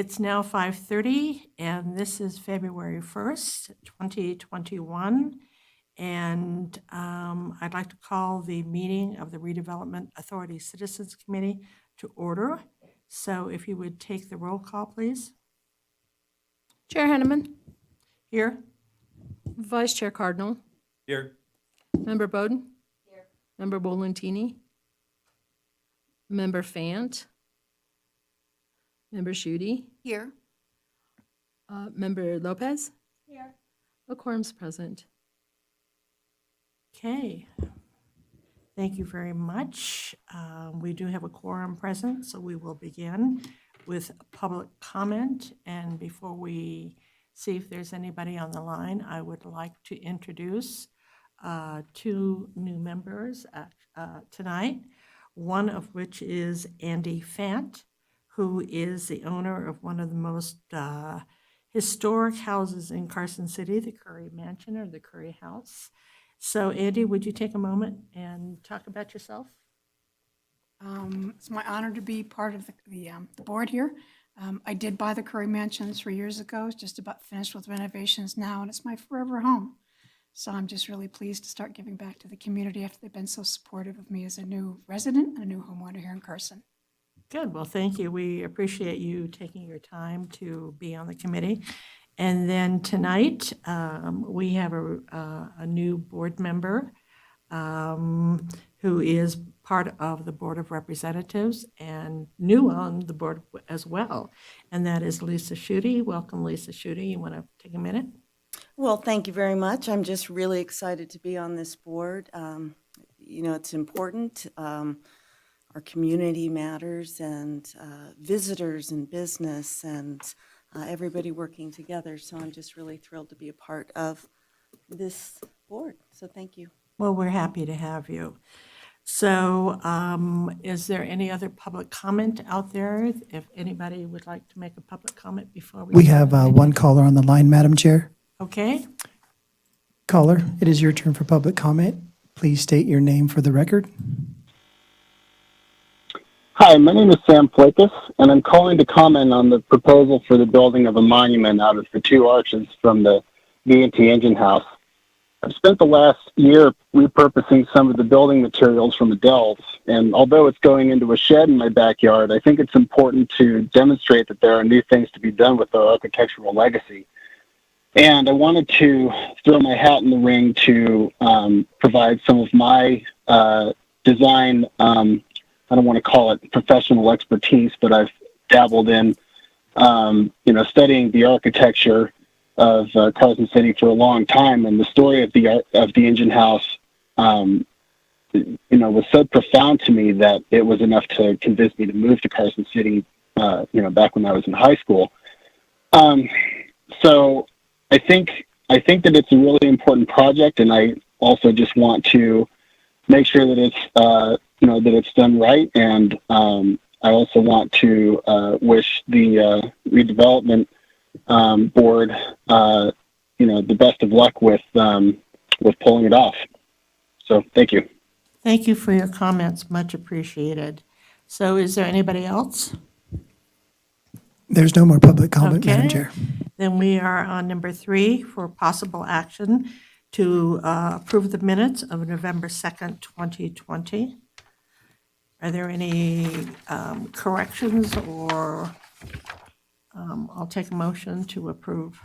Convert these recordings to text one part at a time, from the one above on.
It's now 5:30, and this is February 1st, 2021. And I'd like to call the meeting of the Redevelopment Authority Citizens Committee to order. So if you would take the roll call, please. Chair Henneman, Here. Vice Chair Cardinal, Here. Member Bowden, here. Member Bolentini, Member Fant, Member Schutte, Here. Member Lopez, here. A quorum's present. Okay. Thank you very much. We do have a quorum present, so we will begin with public comment. And before we see if there's anybody on the line, I would like to introduce two new members tonight, one of which is Andy Fant, who is the owner of one of the most historic houses in Carson City, the Curry Mansion or the Curry House. So Andy, would you take a moment and talk about yourself? It's my honor to be part of the board here. I did buy the Curry Mansion 3 years ago. It's just about finished with renovations now, and it's my forever home. So I'm just really pleased to start giving back to the community after they've been so supportive of me as a new resident and a new homeowner here in Carson. Good, well, thank you. We appreciate you taking your time to be on the committee. And then tonight, we have a new board member who is part of the Board of Representatives and new on the board as well. And that is Lisa Schutte. Welcome, Lisa Schutte. You want to take a minute? Well, thank you very much. I'm just really excited to be on this board. It's important. Our community matters, and visitors and business and everybody working together. So I'm just really thrilled to be a part of this board. So thank you. Well, we're happy to have you. So is there any other public comment out there? If anybody would like to make a public comment before we... We have one caller on the line, Madam Chair. Okay. Caller, it is your turn for public comment. Please state your name for the record. Hi, my name is Sam Flakus, and I'm calling to comment on the proposal for the building of a monument out of the two arches from the V&T engine house. I've spent the last year repurposing some of the building materials from the Dells, and although it's going into a shed in my backyard, I think it's important to demonstrate that there are new things to be done with our architectural legacy. And I wanted to throw my hat in the ring to provide some of my design, I don't want to call it professional expertise, but I've dabbled in, studying the architecture of Carson City for a long time, and the story of the engine house, was so profound to me that it was enough to convince me to move to Carson City, back when I was in high school. So I think that it's a really important project, and I also just want to make sure that it's that it's done right, and I also want to wish the redevelopment board, the best of luck with pulling it off. So, thank you. Thank you for your comments. Much appreciated. So is there anybody else? There's no more public comment, Madam Chair. Then we are on number 3 for possible action to approve the minutes of November 2nd, 2020. Are there any corrections, or I'll take a motion to approve?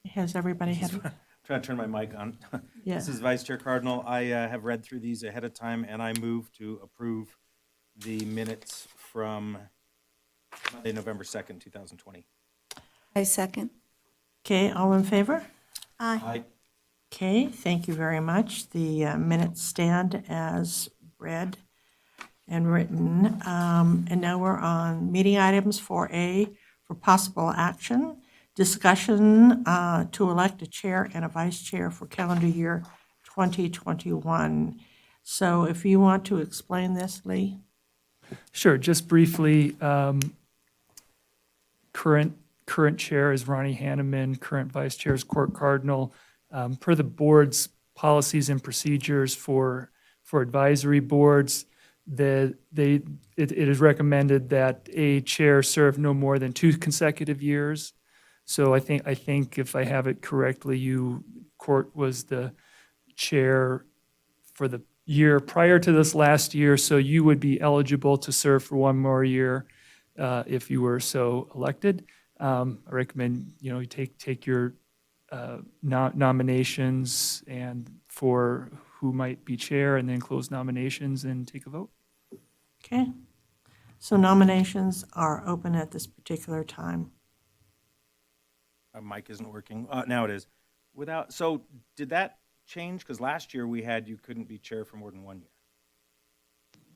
Has everybody had? Trying to turn my mic on. Yeah. This is Vice Chair Cardinal. I have read through these ahead of time, and I move to approve the minutes from Monday, November 2nd, 2020. I second. Okay, all in favor? Aye. Okay, thank you very much. The minutes stand as read and written. And now we're on meeting items 4A for possible action. Discussion to elect a chair and a vice chair for calendar year 2021. So if you want to explain this, Lee. Sure, just briefly, current chair is Ronnie Hanneman, current vice chair is Court Cardinal. Per the board's policies and procedures for for advisory boards, it is recommended that a chair serve no more than 2 consecutive years. So I think if I have it correctly, Court was the chair for the year prior to this last year, so you would be eligible to serve for 1 more year if you were so elected. I recommend, you take your nominations and for who might be chair, and then close nominations and take a vote. Okay. So nominations are open at this particular time. Mic isn't working. Now it is. So did that change? Because last year you couldn't be chair for more than 1 year.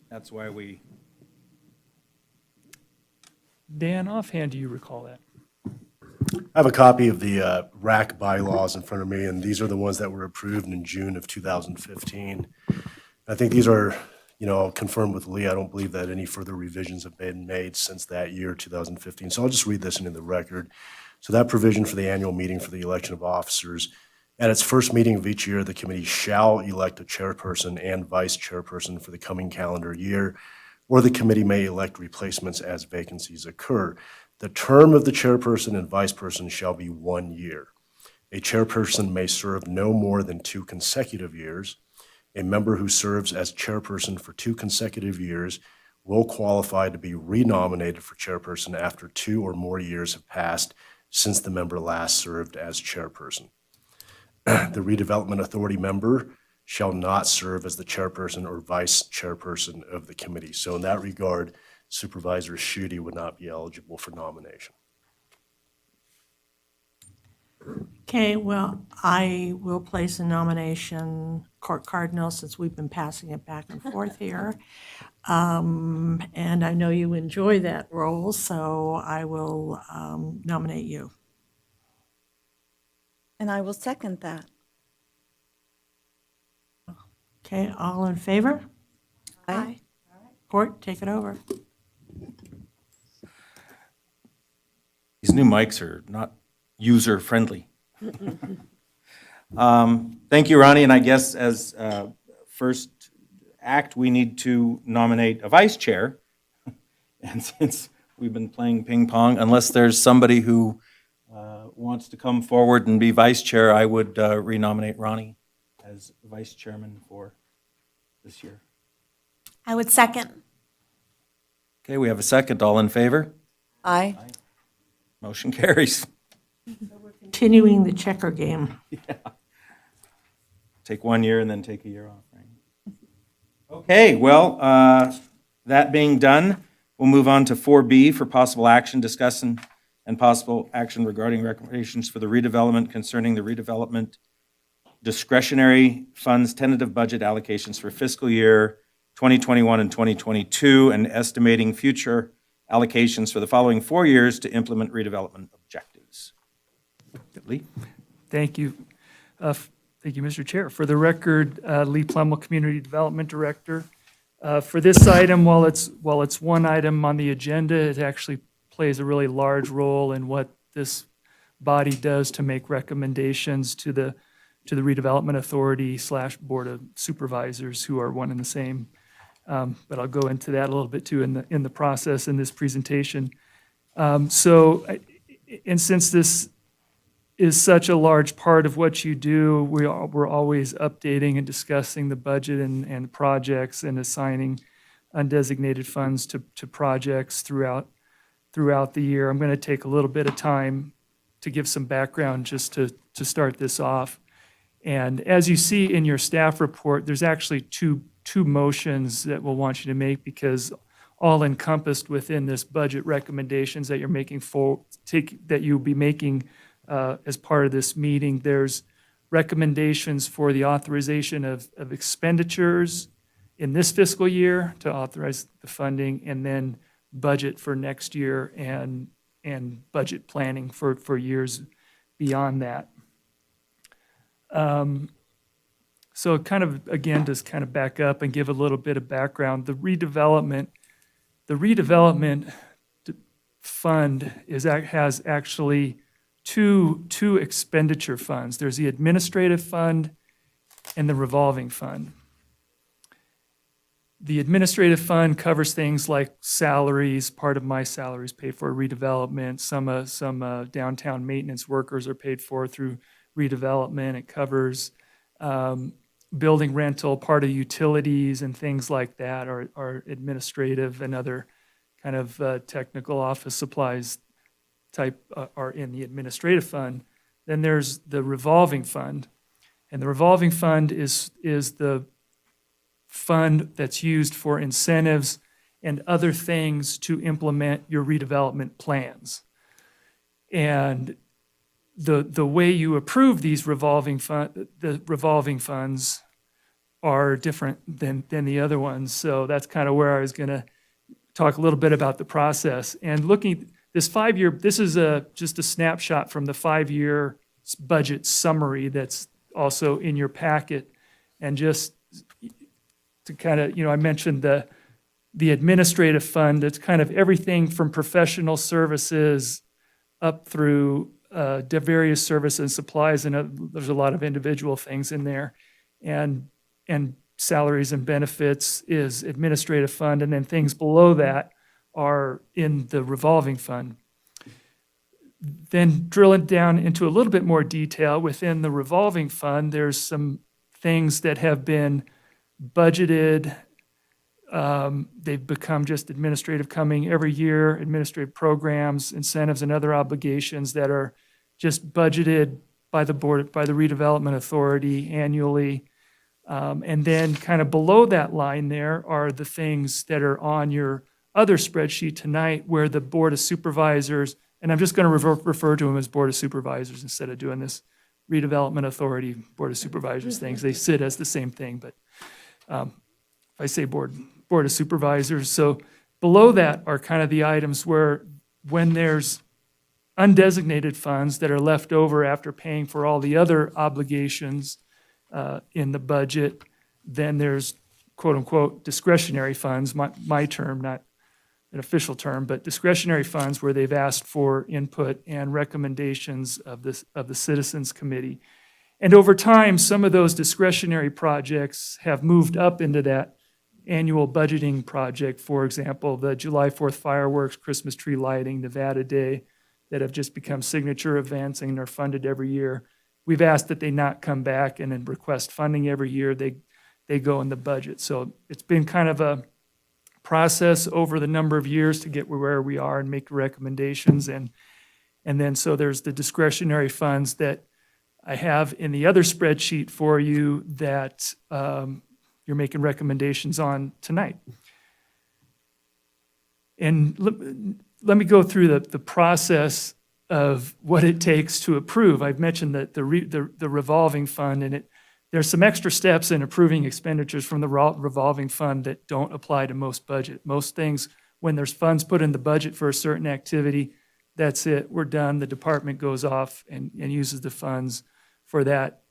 That's why Dan, offhand, do you recall that? I have a copy of the RAC bylaws in front of me, and these are the ones that were approved in June of 2015. I think these are, I'll confirm with Lee, I don't believe that any further revisions have been made since that year, 2015. So I'll just read this into the record. So that provision for the annual meeting for the election of officers, at its first meeting of each year, the committee shall elect a chairperson and vice chairperson for the coming calendar year, or the committee may elect replacements as vacancies occur. The term of the chairperson and vice person shall be 1 year. A chairperson may serve no more than 2 consecutive years. A member who serves as chairperson for 2 consecutive years will qualify to be renominated for chairperson after 2 or more years have passed since the member last served as chairperson. The Redevelopment Authority member shall not serve as the chairperson or vice chairperson of the committee. So in that regard, Supervisor Schutte would not be eligible for nomination. Okay, well, I will place a nomination, Court Cardinal, since we've been passing it back and forth here. And I know you enjoy that role, so I will nominate you. And I will second that. Okay, all in favor? Aye. Court, take it over. these new mics are not user-friendly. Thank you, Ronnie, and I guess as first act, we need to nominate a vice chair. And since we've been playing ping pong, unless there's somebody who wants to come forward and be vice chair, I would renominate Ronnie as vice chairman for this year. I would second. Okay, we have a second. All in favor? Aye. Motion carries. Continuing the checker game. Take 1 year and then take a year off, right? Okay, well, that being done, we'll move on to 4B for possible action, discussing and possible action regarding recommendations for the redevelopment concerning the redevelopment discretionary funds tentative budget allocations for fiscal year 2021 and 2022, and estimating future allocations for the following 4 years to implement redevelopment objectives. Lee? Thank you. Thank you, Mr. Chair. For the record, Lee Plemmel, Community Development Director. For this item, while it's one item on the agenda, it actually plays a really large role in what this body does to make recommendations to the Redevelopment Authority / Board of Supervisors, who are one and the same. But I'll go into that a little bit too in the process in this presentation. And since this is such a large part of what you do, we're always updating and discussing the budget and projects and assigning undesignated funds to projects throughout the year. I'm going to take a little bit of time to give some background just to start this off. And as you see in your staff report, there's actually two motions that we'll want you to make, because all encompassed within this budget recommendations that you're making that you'll be making as part of this meeting. There's recommendations for the authorization of expenditures in this fiscal year to authorize the funding, and then budget for next year and budget planning for years beyond that. So kind of, again, just kind of back up and give a little bit of background. The redevelopment fund has actually two expenditure funds. There's the administrative fund and the revolving fund. The administrative fund covers things like salaries. Part of my salary is paid for redevelopment. Some downtown maintenance workers are paid for through redevelopment. It covers building rental. Part of utilities and things like that are administrative, and other kind of technical office supplies type are in the administrative fund. Then there's the revolving fund, and the revolving fund is the fund that's used for incentives and other things to implement your redevelopment plans. And the way you approve these revolving funds are different than the other ones. So that's kind of where I was going to talk a little bit about the process. And looking this 5-year, this is just a snapshot from the 5-year budget summary that's also in your packet. And just to kind of, I mentioned the administrative fund. It's kind of everything from professional services up through various services and supplies, and there's a lot of individual things in there. And salaries and benefits is administrative fund, and then things below that are in the revolving fund. Then drilling down into a little bit more detail, within the revolving fund, there's some things that have been budgeted. They've become just administrative coming every year, administrative programs, incentives, and other obligations that are just budgeted by the board, by the redevelopment authority annually. And then kind of below that line there are the things that are on your other spreadsheet tonight, where the Board of Supervisors, and I'm just going to refer to them as Board of Supervisors instead of doing this redevelopment authority, Board of Supervisors things. They sit as the same thing, but if I say Board of Supervisors. So below that are kind of the items where, when there's undesignated funds that are left over after paying for all the other obligations in the budget, then there's quote unquote discretionary funds, my term, not an official term, but discretionary funds where they've asked for input and recommendations of the Citizens Committee. And over time, some of those discretionary projects have moved up into that annual budgeting project. For example, the July 4th fireworks, Christmas tree lighting, Nevada Day, that have just become signature events and are funded every year. We've asked that they not come back and then request funding every year. They go in the budget. So it's been kind of a process over the number of years to get where we are and make recommendations. And then so there's the discretionary funds that I have in the other spreadsheet for you that you're making recommendations on tonight. And let me go through the process of what it takes to approve. I've mentioned that the revolving fund, and there's some extra steps in approving expenditures from the revolving fund that don't apply to most budget. Most things, when there's funds put in the budget for a certain activity, that's it, we're done. The department goes off and uses the funds for that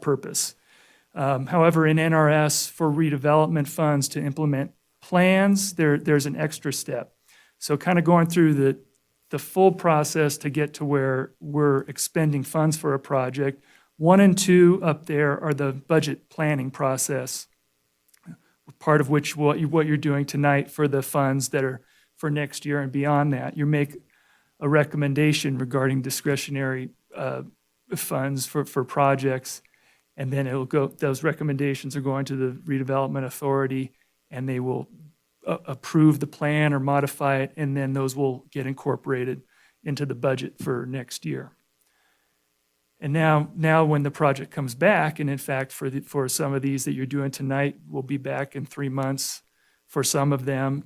purpose. However, in NRS, for redevelopment funds to implement plans, there's an extra step. So kind of going through the full process to get to where we're expending funds for a project. 1 and 2 up there are the budget planning process, part of which what you're doing tonight for the funds that are for next year and beyond that. You make a recommendation regarding discretionary funds for projects, and then it'll go. Those recommendations are going to the redevelopment authority, and they will approve the plan or modify it, and then those will get incorporated into the budget for next year. And now when the project comes back, and in fact for some of these that you're doing tonight, we'll be back in 3 months for some of them.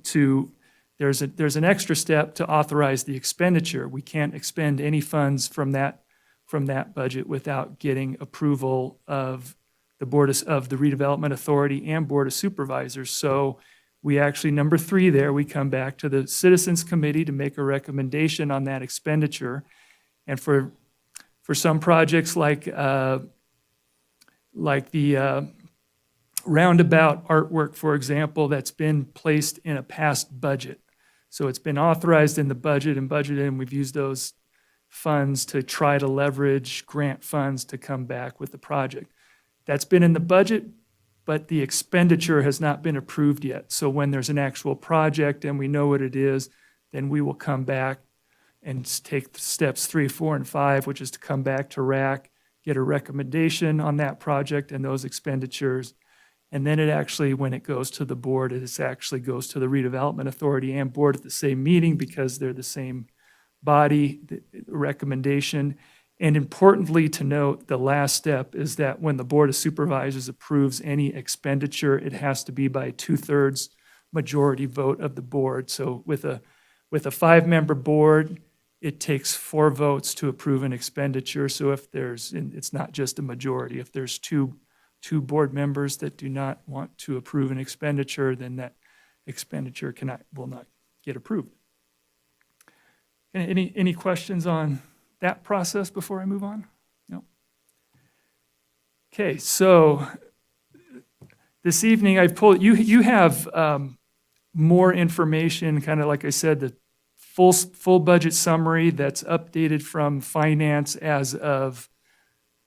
There's an extra step to authorize the expenditure. We can't expend any funds from that budget without getting approval of the redevelopment authority and Board of Supervisors. So we actually, number 3 there, we come back to the Citizens Committee to make a recommendation on that expenditure. And for some projects like the roundabout artwork, for example, that's been placed in a past budget. So it's been authorized in the budget and budgeted, and we've used those funds to try to leverage grant funds to come back with the project. That's been in the budget but the expenditure has not been approved yet. So when there's an actual project and we know what it is, then we will come back and take steps 3, 4, and 5, which is to come back to RAC, get a recommendation on that project and those expenditures. And then it actually, when it goes to the board, it actually goes to the Redevelopment Authority and board at the same meeting because they're the same body, the recommendation. And importantly to note, the last step is that when the Board of Supervisors approves any expenditure, it has to be by a 2/3 majority vote of the board. So with a 5-member board, it takes 4 votes to approve an expenditure. So if there's, and it's not just a majority, if there's two board members that do not want to approve an expenditure, then that expenditure will not get approved. Any questions on that process before I move on? No. Okay, so this evening I pulled, you have more information, kind of like I said, the full budget summary that's updated from finance as of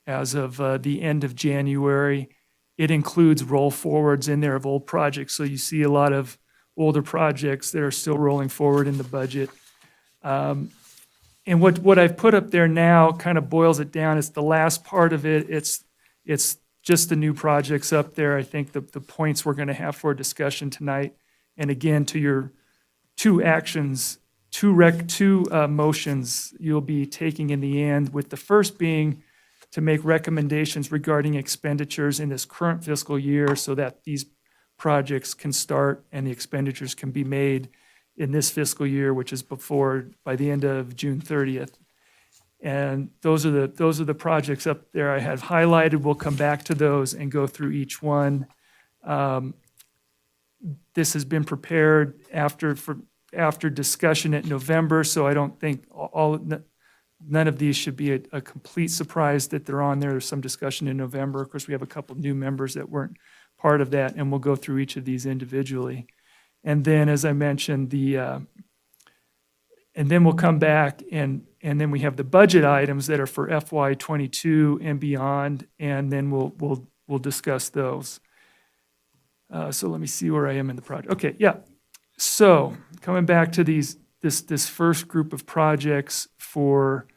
the end of January. It includes roll forwards in there of old projects, so you see a lot of older projects that are still rolling forward in the budget. And what I've put up there now kind of boils it down. It's the last part of it. It's just the new projects up there. I think the points we're going to have for discussion tonight. And again, to your two actions, two motions you'll be taking in the end, with the first being to make recommendations regarding expenditures in this current fiscal year so that these projects can start and the expenditures can be made in this fiscal year, which is by the end of June 30th. And those are the projects up there I have highlighted. We'll come back to those and go through each one. This has been prepared after discussion at November, so I don't think none of these should be a complete surprise that they're on there. There's some discussion in November. Of course, we have a couple new members that weren't part of that, and we'll go through each of these individually. And then, as I mentioned, and then we'll come back and then we have the budget items that are for FY22 and beyond, and then we'll discuss those. So let me see where I am in the project. Okay, yeah. So coming back to this first group of projects for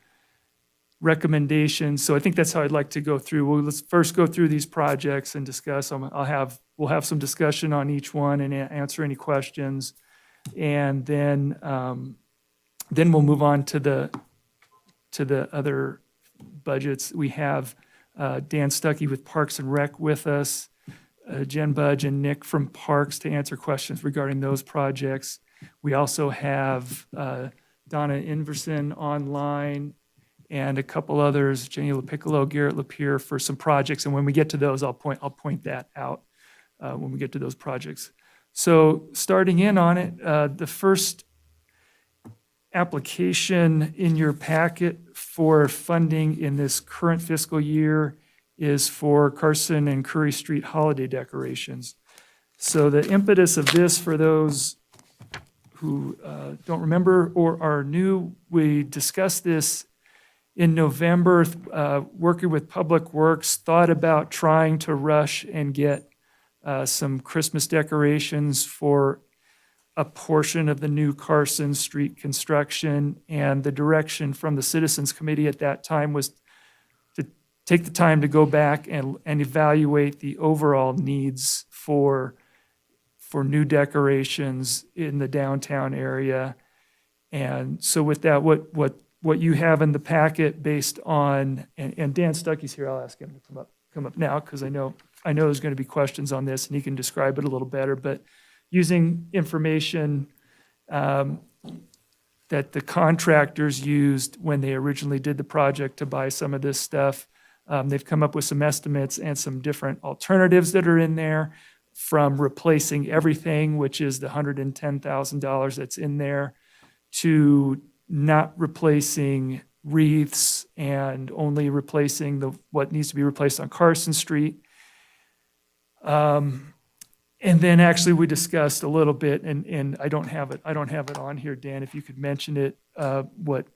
recommendations. So I think that's how I'd like to go through. Well, let's first go through these projects and discuss them. We'll have some discussion on each one and answer any questions. And then we'll move on to the other budgets. We have Dan Stuckey with Parks and Rec with us, Jen Budge and Nick from Parks to answer questions regarding those projects. We also have Donna Inverson online and a couple others, Jenny LaPiccolo, Garrett Lapierre, for some projects. And when we get to those, I'll point that out when we get to those projects. So starting in on it, the first application in your packet for funding in this current fiscal year is for Carson and Curry Street holiday decorations. So the impetus of this, for those who don't remember or are new, we discussed this in November, working with Public Works, thought about trying to rush and get some Christmas decorations for a portion of the new Carson Street construction. And the direction from the Citizens Committee at that time was to take the time to go back and evaluate the overall needs for new decorations in the downtown area. And so with that, what you have in the packet based on, and Dan Stuckey's here, I'll ask him to come up now, because I know there's going to be questions on this and he can describe it a little better, but using information that the contractors used when they originally did the project to buy some of this stuff, they've come up with some estimates and some different alternatives that are in there, from replacing everything, which is the $110,000 that's in there, to not replacing wreaths and only replacing what needs to be replaced on Carson Street. And then actually we discussed a little bit, and I don't have it on here, Dan, if you could mention it, what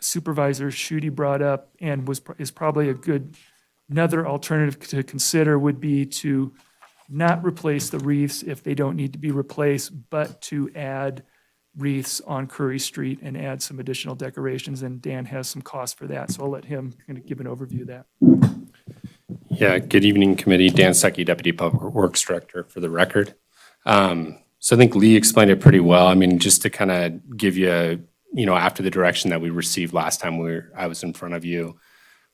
Supervisor Schutte brought up and is probably a good Another alternative to consider would be to not replace the wreaths if they don't need to be replaced, but to add wreaths on Curry Street and add some additional decorations, and Dan has some costs for that, so I'll let him kind of give an overview of that. Yeah, good evening, committee. Dan Secchi, Deputy Public Works Director, for the record. So I think Lee explained it pretty well. I mean, just to kind of give you, after the direction that we received last time I was in front of you,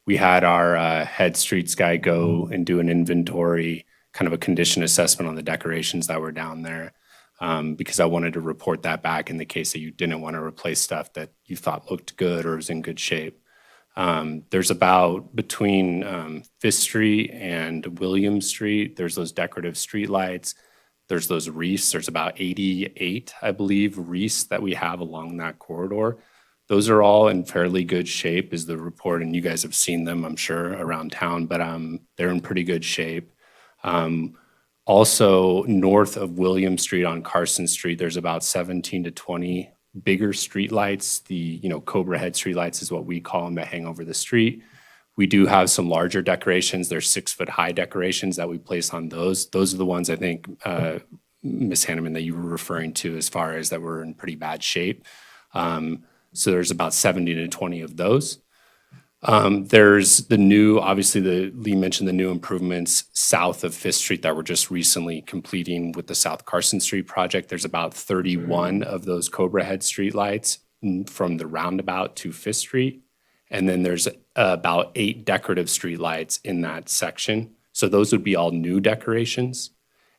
we had our head streets guy go and do an inventory, kind of a condition assessment on the decorations that were down there, because I wanted to report that back in the case that you didn't want to replace stuff that you thought looked good or was in good shape. There's about between Fifth Street and William Street, there's those decorative street lights. There's those wreaths. There's about 88, I believe, wreaths that we have along that corridor. Those are all in fairly good shape, is the report, and you guys have seen them, I'm sure, around town, but they're in pretty good shape. Also, north of William Street on Carson Street, there's about 17 to 20 bigger streetlights. The Cobra head streetlights is what we call them, that hang over the street. We do have some larger decorations. They're 6-foot high decorations that we place on those. Those are the ones I think, Ms. Hanneman, that you were referring to as far as that were in pretty bad shape. So there's about 70 to 20 of those. There's the new, obviously, Lee mentioned the new improvements south of Fifth Street that we're just recently completing with the South Carson Street project. There's about 31 of those Cobra head streetlights from the roundabout to Fifth Street. And then there's about 8 decorative streetlights in that section. So those would be all new decorations.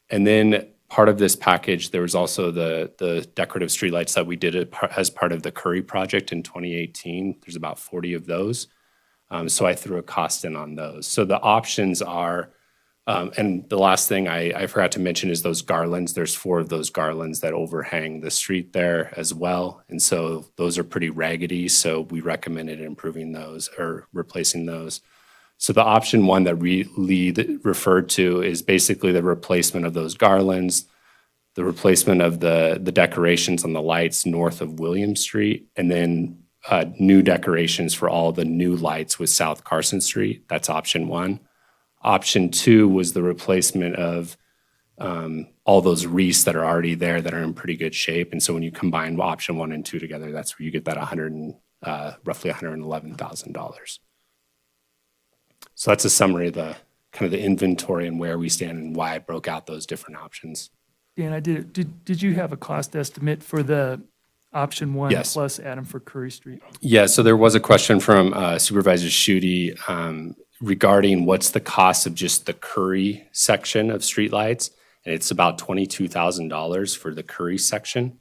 And then part of this package, there was also the decorative streetlights that we did as part of the Curry project in 2018. There's about 40 of those. So I threw a cost in on those. So the options are, and the last thing I forgot to mention is those garlands. There's 4 of those garlands that overhang the street there as well. And so those are pretty raggedy. So we recommended improving those or replacing those. So the option one that Lee referred to is basically the replacement of those garlands, the replacement of the decorations on the lights north of William Street, and then new decorations for all the new lights with South Carson Street. That's option one. Option two was the replacement of all those wreaths that are already there that are in pretty good shape. And so when you combine option 1 and 2 together, that's where you get that roughly $111,000. So that's a summary of the kind of the inventory and where we stand and why I broke out those different options. Dan, did you have a cost estimate for the option 1 Yes. plus Adam for Curry Street? Yeah, so there was a question from Supervisor Schutte regarding what's the cost of just the Curry section of streetlights, and it's about $22,000 for the Curry section.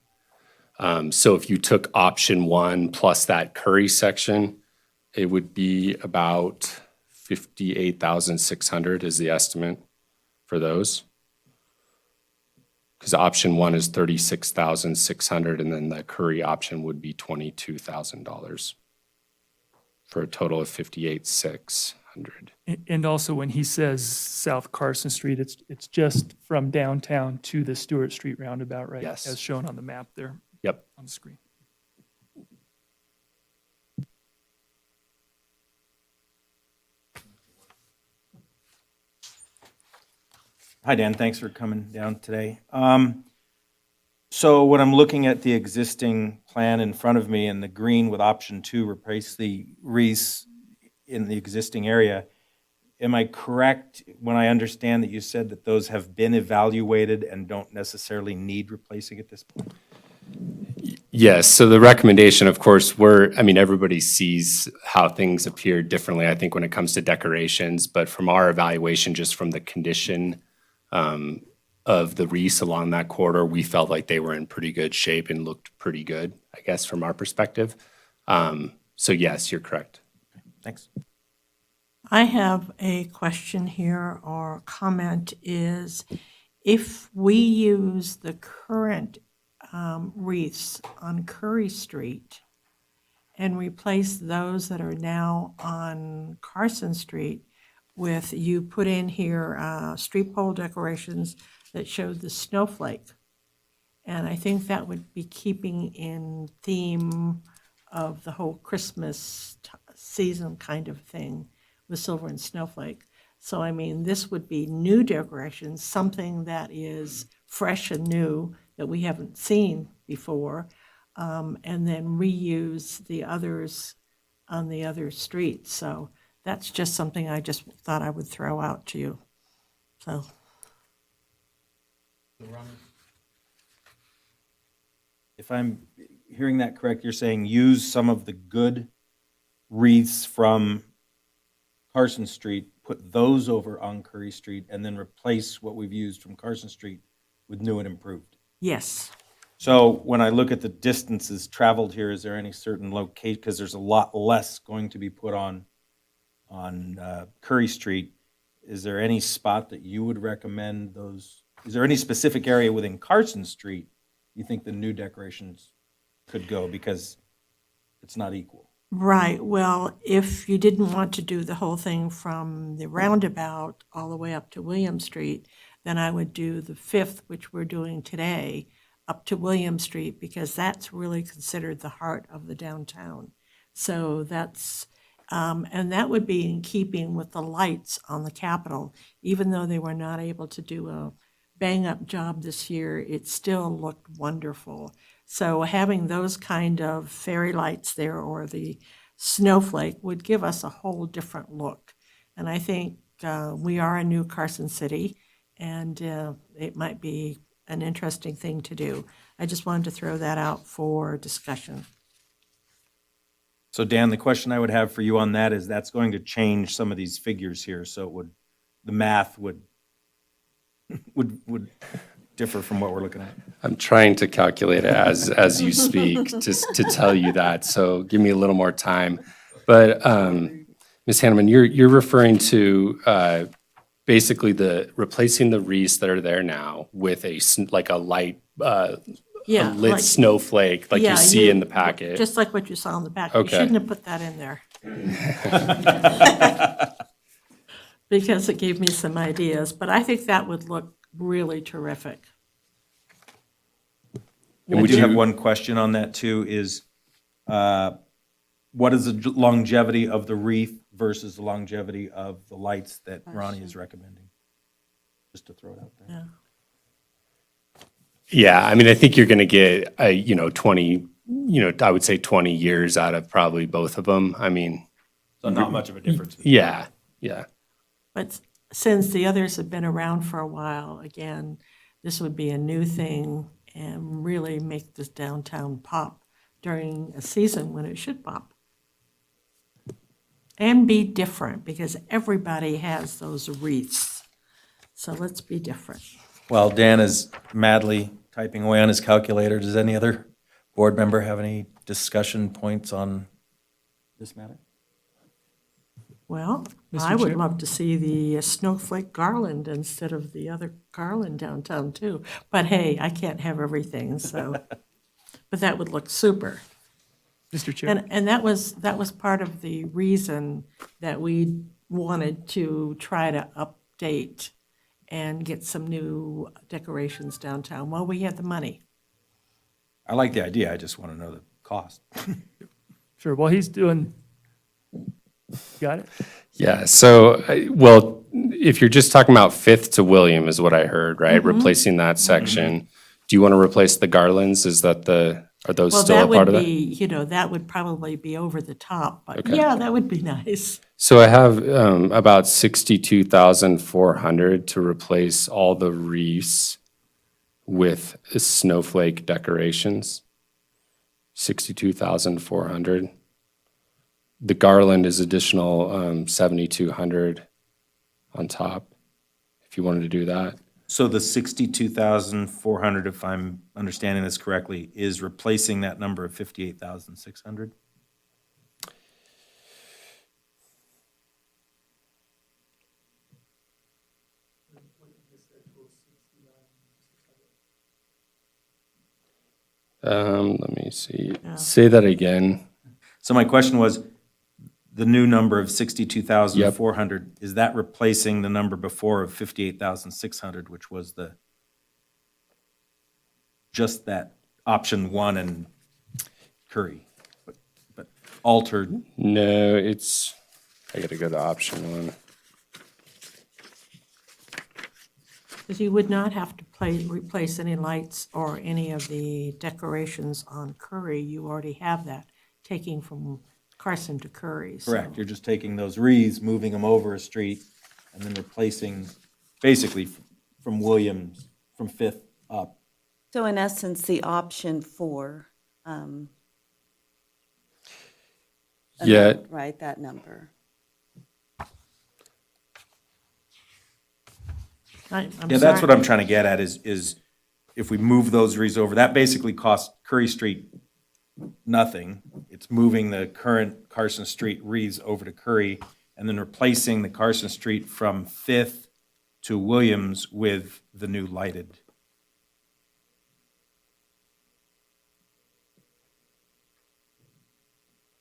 So if you took option 1 plus that Curry section, it would be about $58,600 is the estimate for those. Because option 1 is $36,600, and then the Curry option would be $22,000 for a total of $58,600. And also when he says South Carson Street, it's just from downtown to the Stewart Street roundabout, right? Yes. As shown on the map there Yep. on the screen. Hi, Dan. Thanks for coming down today. So when I'm looking at the existing plan in front of me, and the green with option 2 replace the wreaths in the existing area, am I correct when I understand that you said that those have been evaluated and don't necessarily need replacing at this point? Yes, so the recommendation, of course, everybody sees how things appear differently, I think, when it comes to decorations, but from our evaluation, just from the condition of the wreaths along that corridor, we felt like they were in pretty good shape and looked pretty good, I guess, from our perspective. So yes, you're correct. Thanks. I have a question here, or comment is, if we use the current wreaths on Curry Street and replace those that are now on Carson Street with, you put in here street pole decorations that showed the snowflake. And I think that would be keeping in theme of the whole Christmas season kind of thing with silver and snowflake. So, I mean, this would be new decorations, something that is fresh and new that we haven't seen before, and then reuse the others on the other streets. So that's just something I just thought I would throw out to you. So, If I'm hearing that correct, you're saying use some of the good wreaths from Carson Street, put those over on Curry Street, and then replace what we've used from Carson Street with new and improved. yes. So when I look at the distances traveled here, is there any certain location, because there's a lot less going to be put on Curry Street, is there any spot that you would recommend those, is there any specific area within Carson Street you think the new decorations could go, because it's not equal? Right. Well, if you didn't want to do the whole thing from the roundabout all the way up to William Street, then I would do the 5th, which we're doing today, up to William Street, because that's really considered the heart of the downtown. So that's, and that would be in keeping with the lights on the Capitol. Even though they were not able to do a bang-up job this year, it still looked wonderful. So having those kind of fairy lights there, or the snowflake, would give us a whole different look. And I think we are a new Carson City, and it might be an interesting thing to do. I just wanted to throw that out for discussion. So Dan, the question I would have for you on that is that's going to change some of these figures here, so it would, the math would differ from what we're looking at. I'm trying to calculate it as you speak, just to tell you that, so give me a little more time. But Ms. Hanneman, you're referring to basically replacing the wreaths that are there now with a light, a Yeah, lit like- snowflake like Yeah, you see in the packet. Just like what you saw in the back. You Okay. shouldn't have put that in there. Because it gave me some ideas, but I think that would look really terrific. And we do have one question on that too, is what is the longevity of the wreath versus the longevity of the lights that Ronnie is recommending? Just to throw it out there. Yeah. Yeah, I mean, I think you're going to get 20, I would say 20 years out of probably both of them. I mean, So not much of a difference. yeah. But since the others have been around for a while, again, this would be a new thing and really make this downtown pop during a season when it should pop. And be different, because everybody has those wreaths. So let's be different. While Dan is madly typing away on his calculator, does any other board member have any discussion points on this matter? Well, Mr. I would Chair? love to see the snowflake garland instead of the other garland downtown too. But hey, I can't have everything, so, but that would look super. Mr. Chair? And that was part of the reason that we wanted to try to update and get some new decorations downtown while we had the money. I like the idea, I just want to know the cost. Sure, while he's doing, got it? Yeah, so, well, if you're just talking about 5th to William is what I heard, right? Mm-hmm. Replacing that section. Do you want to replace the garlands? Are those Well, still that a part would of that? be, that would probably be over the top, but Okay. yeah, that would be nice. So I have about 62,400 to replace all the wreaths with snowflake decorations. 62,400. The garland is additional 7,200 on top, if you wanted to do that. So the 62,400, if I'm understanding this correctly, is replacing that number of 58,600? Let me see. Say that again. So my question was, the new number of 62,400, is that replacing the number before of 58,600, which was just that option 1 and Curry, but altered? No, I gotta go to option 1. Because you would not have to replace any lights or any of the decorations on Curry. You already have that, taking from Carson to Curry. so- Correct, you're just taking those wreaths, moving them over a street, and then replacing, basically, from Williams, from Fifth up. So in essence, the option for, Yeah, right, that number. I'm Yeah, that's what sorry. I'm trying to get at, is if we move those wreaths over, that basically costs Curry Street nothing. It's moving the current Carson Street wreaths over to Curry, and then replacing the Carson Street from Fifth to Williams with the new lighted.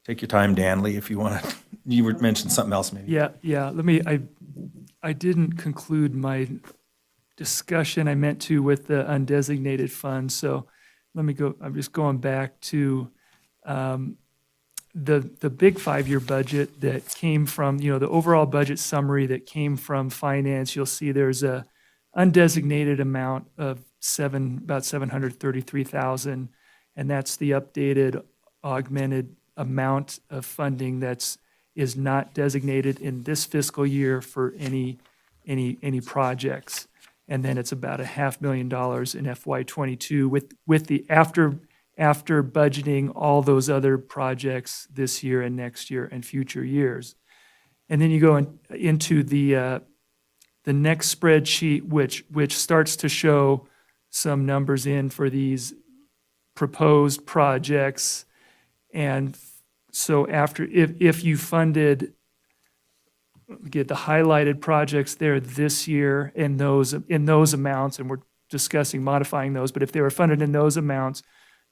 Take your time, Danley, if you want to, you would mention something else maybe. Yeah, I didn't conclude my discussion I meant to with the undesignated funds, so let me go, I'm just going back to the big 5-year budget that came from, the overall budget summary that came from finance. You'll see there's a undesignated amount of about 733,000, and that's the updated augmented amount of funding is not designated in this fiscal year for any projects. And then it's about $500,000 in FY '22 with the after budgeting all those other projects this year and next year and future years. And then you go into the next spreadsheet, which starts to show some numbers in for these proposed projects. And so if you funded, get the highlighted projects there this year in those amounts, and we're discussing modifying those, but if they were funded in those amounts,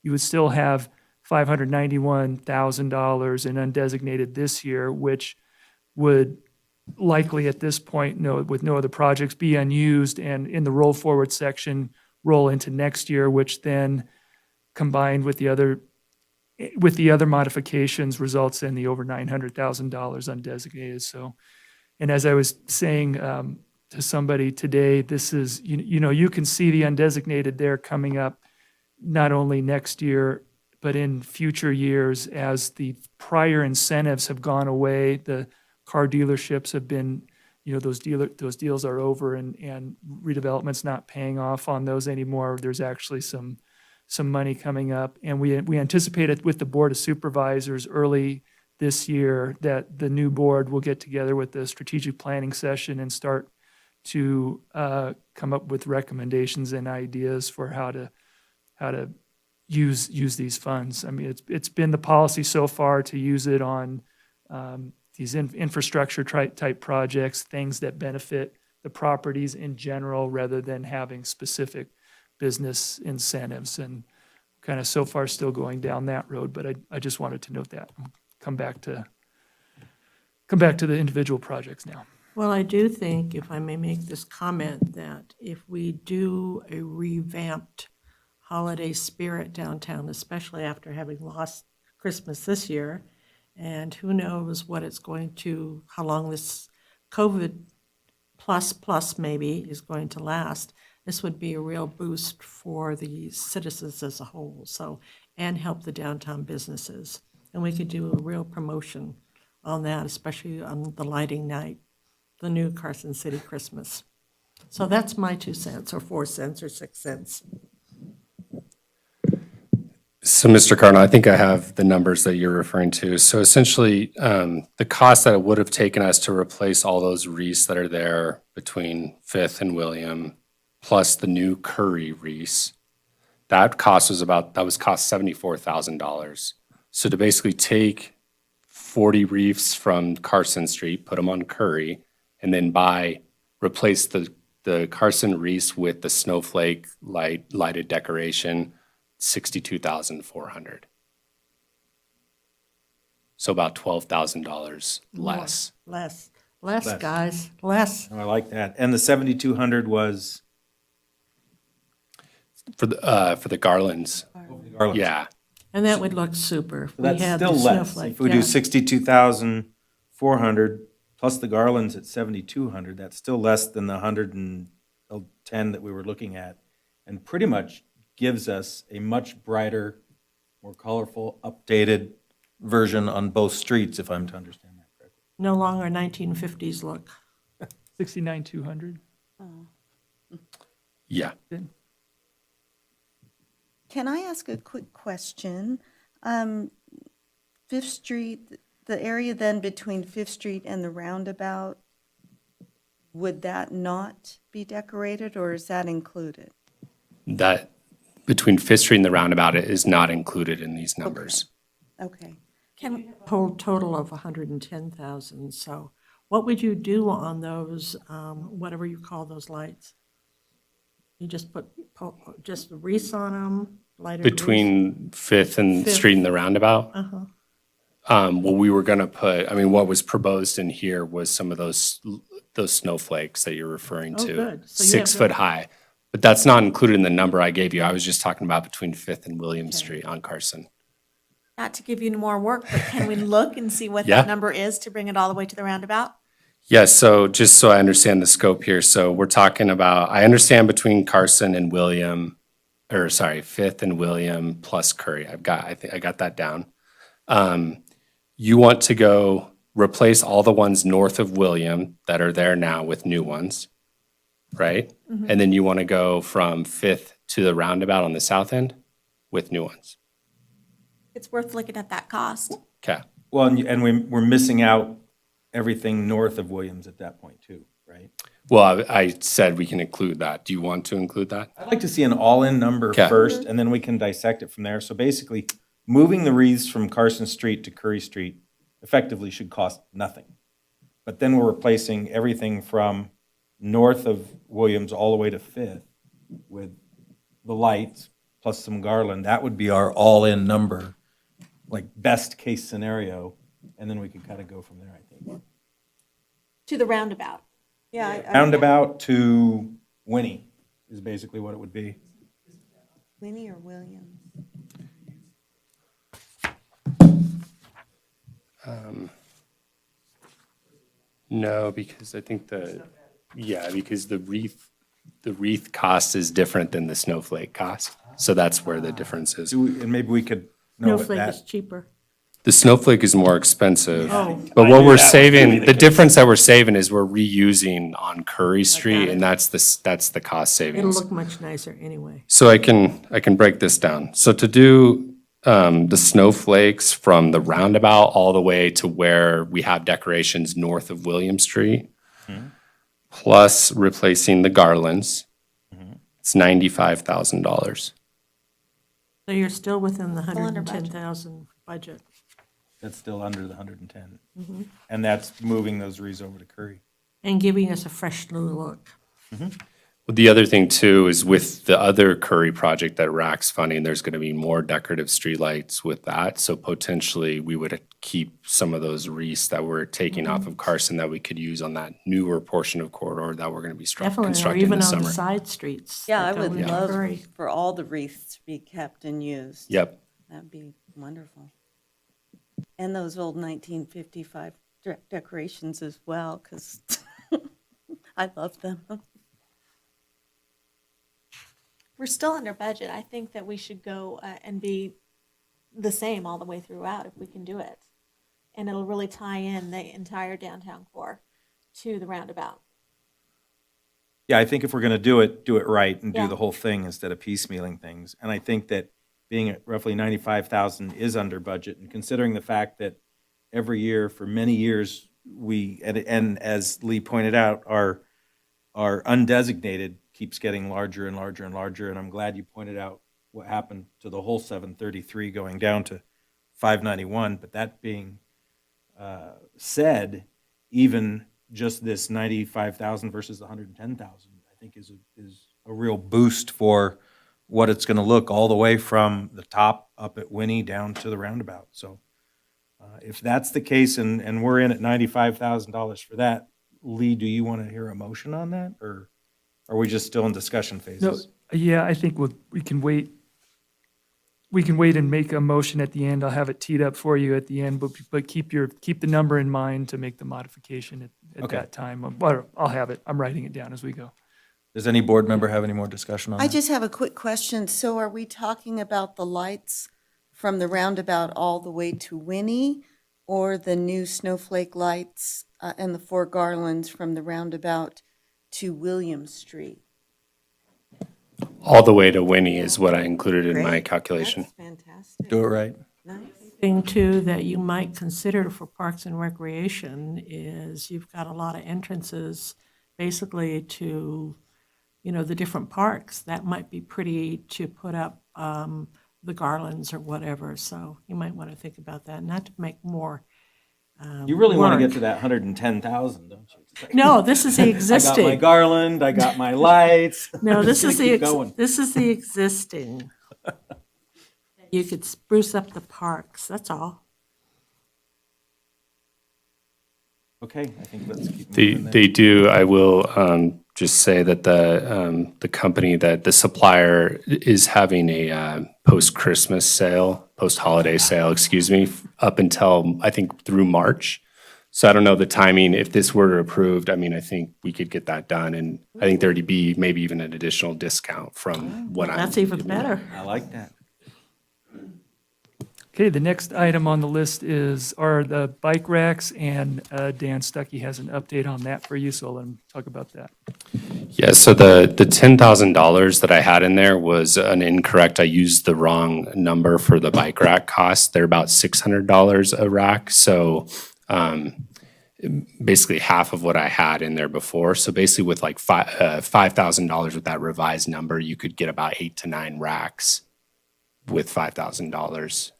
you would still have $591,000 in undesignated this year, which would likely at this point, with no other projects, be unused, and in the roll forward section, roll into next year, which then combined with the other modifications results in the over $900,000 undesignated. So, and as I was saying to somebody today, this is, you can see the undesignated there coming up not only next year, but in future years as the prior incentives have gone away. The car dealerships have been, those deals are over, and redevelopment's not paying off on those anymore. There's actually some money coming up, and we anticipated with the Board of Supervisors early this year that the new board will get together with the strategic planning session and start to come up with recommendations and ideas for how to use these funds. I mean, it's been the policy so far to use it on these infrastructure type projects, things that benefit the properties in general rather than having specific business incentives, and kind of so far still going down that road. But I just wanted to note that. Come back to the individual projects now. Well, I do think, if I may make this comment, that if we do a revamped holiday spirit downtown, especially after having lost Christmas this year, and who knows how long this COVID plus maybe is going to last, this would be a real boost for the citizens as a whole, and help the downtown businesses. And we could do a real promotion on that, especially on the lighting night, the new Carson City Christmas. So that's my 2 cents, or 4 cents, or 6 cents. So, Mr. Cardinal, I think I have the numbers that you're referring to. So essentially, the cost that it would have taken us to replace all those wreaths that are there between Fifth and William, plus the new Curry wreaths, that cost $74,000. So to basically take 40 wreaths from Carson Street, put them on Curry, and then replace the Carson wreaths with the snowflake lighted decoration, $62,400. So about $12,000 less. Less, Less. guys, less. Oh, I like that. And the 7,200 was? For the garlands. Garland. Yeah. And that would look super. If we That's had still the less. snowflake, If we do yeah. 62,400 plus the garlands at 7,200, that's still less than the 111 the 10 that we were looking at, and pretty much gives us a much brighter, more colorful, updated version on both streets, if I'm to understand that correctly. No longer 1950s look. 69,200. Yeah. Can I ask a quick question? Fifth Street, the area then between Fifth Street and the roundabout, would that not be decorated, or is that included? That between Fifth Street and the roundabout is not included in these numbers. Okay. Whole total of 110,000. So what would you do on those, whatever you call those lights? You just put just a wreaths on them, lighted wreaths? Between Fifth and Fifth. Street and the roundabout? Uh-huh. Well, we were gonna put, I mean, what was proposed in here was some of those snowflakes that you're referring Oh, to. good. So you have 6 foot high. But that's not included in the number I gave you. I was just talking about between Fifth and William Street on Carson. Not to give you more work, but can we look and see what Yeah. that number is to bring it all the way to the roundabout? Yes, so just so I understand the scope here, so we're talking about, I understand between Carson and William, or sorry, Fifth and William plus Curry. I think I got that down. You want to go replace all the ones north of William that are there now with new ones, right? And then you want to go from Fifth to the roundabout on the south end with new ones. It's worth looking at that cost. Okay. Well, and we're missing out everything north of Williams at that point too, right? Well, I said we can include that. Do you want to include that? I'd like to see an all-in number Okay. first, and then we can dissect it from there. So basically, moving the wreaths from Carson Street to Curry Street effectively should cost nothing. But then we're replacing everything from north of Williams all the way to Fifth with the lights plus some garland. That would be our all-in number, like best-case scenario, and then we could kind of go from there, I think. To the roundabout. Yeah. Roundabout to Winnie is basically what it would be. Winnie or Williams? No, because I think because the wreath cost is different than the snowflake cost. So that's where the difference is. And maybe we could know what Snowflake is that, cheaper. The snowflake is more expensive. Oh. But what we're saving, the difference that we're saving is we're reusing on Curry Street, and that's the cost It'll savings. look much nicer anyway. So I can break this down. So to do the snowflakes from the roundabout all the way to where we have decorations north of William Street, plus replacing the garlands, it's $95,000. So you're still within the Still under budget. 110,000 budget. that's still under the 110. And that's moving those wreaths over to Curry. And giving us a fresh new look. Well, the other thing too is with the other Curry project that RAC's funding, there's going to be more decorative streetlights with that. So potentially we would keep some of those wreaths that we're taking off of Carson that we could use on that newer portion of corridor that we're going to be Definitely, or constructing even this on the summer. side streets. Yeah, that I go would into love Curry. for all the wreaths to be kept and used. Yep. That'd be wonderful. And those old 1955 decorations as well, because I love them. We're still under budget. I think that we should go and be the same all the way throughout if we can do it. And it'll really tie in the entire downtown core to the roundabout. Yeah, I think if we're going to do it right and do Yeah. the whole thing instead of piecemealing things. And I think that being at roughly 95,000 is under budget, and considering the fact that every year for many years, and as Lee pointed out, our undesignated keeps getting larger and larger and larger. And I'm glad you pointed out what happened to the whole 733 going down to 591. But that being said, even just this 95,000 versus the 110,000, I think is a real boost for what it's going to look all the way from the top up at Winnie down to the roundabout. So if that's the case and we're in at $95,000 for that, Lee, do you want to hear a motion on that, or are we just still in discussion No, phases? yeah, I think we can wait. We can wait and make a motion at the end. I'll have it teed up for you at the end, but keep the number in mind to make the modification at Okay. that time. Or I'll have it. I'm writing it down as we go. Does any board member have any more discussion on I that? just have a quick question. So are we talking about the lights from the roundabout all the way to Winnie, or the new snowflake lights and the 4 garlands from the roundabout to William Street? All the way to Winnie is what I included in my Great. calculation. That's fantastic. Do it right. Nice. Thing too that you might consider for Parks and Recreation is you've got a lot of entrances basically to, the different parks. That might be pretty to put up the garlands or whatever. So you might want to think about that, not to make more You really want to get work. to that 110,000, don't you? It's like, No, this is the I got my existing. garland, I got my lights. No, I'm this just is gonna the, keep going. this is the existing. You could spruce up the parks, that's all. Okay, I think let's keep They, moving there. they do, I will just say that the company, that the supplier is having a post-Christmas sale, post-holiday sale, excuse me, up until, I think, through March. So I don't know the timing. If this were approved, I mean, I think we could get that done. And I think there'd be maybe even an additional discount from what I'm. That's even better. I like that. Okay, the next item on the list are the bike racks, and Dan Stuckey has an update on that for you, so I'll let him talk about that. Yeah, so the $10,000 that I had in there was an incorrect. I used the wrong number for the bike rack costs. They're about $600 a rack. So basically half of what I had in there before. So basically with like $5,000 with that revised number, you could get about 8 to 9 racks with $5,000,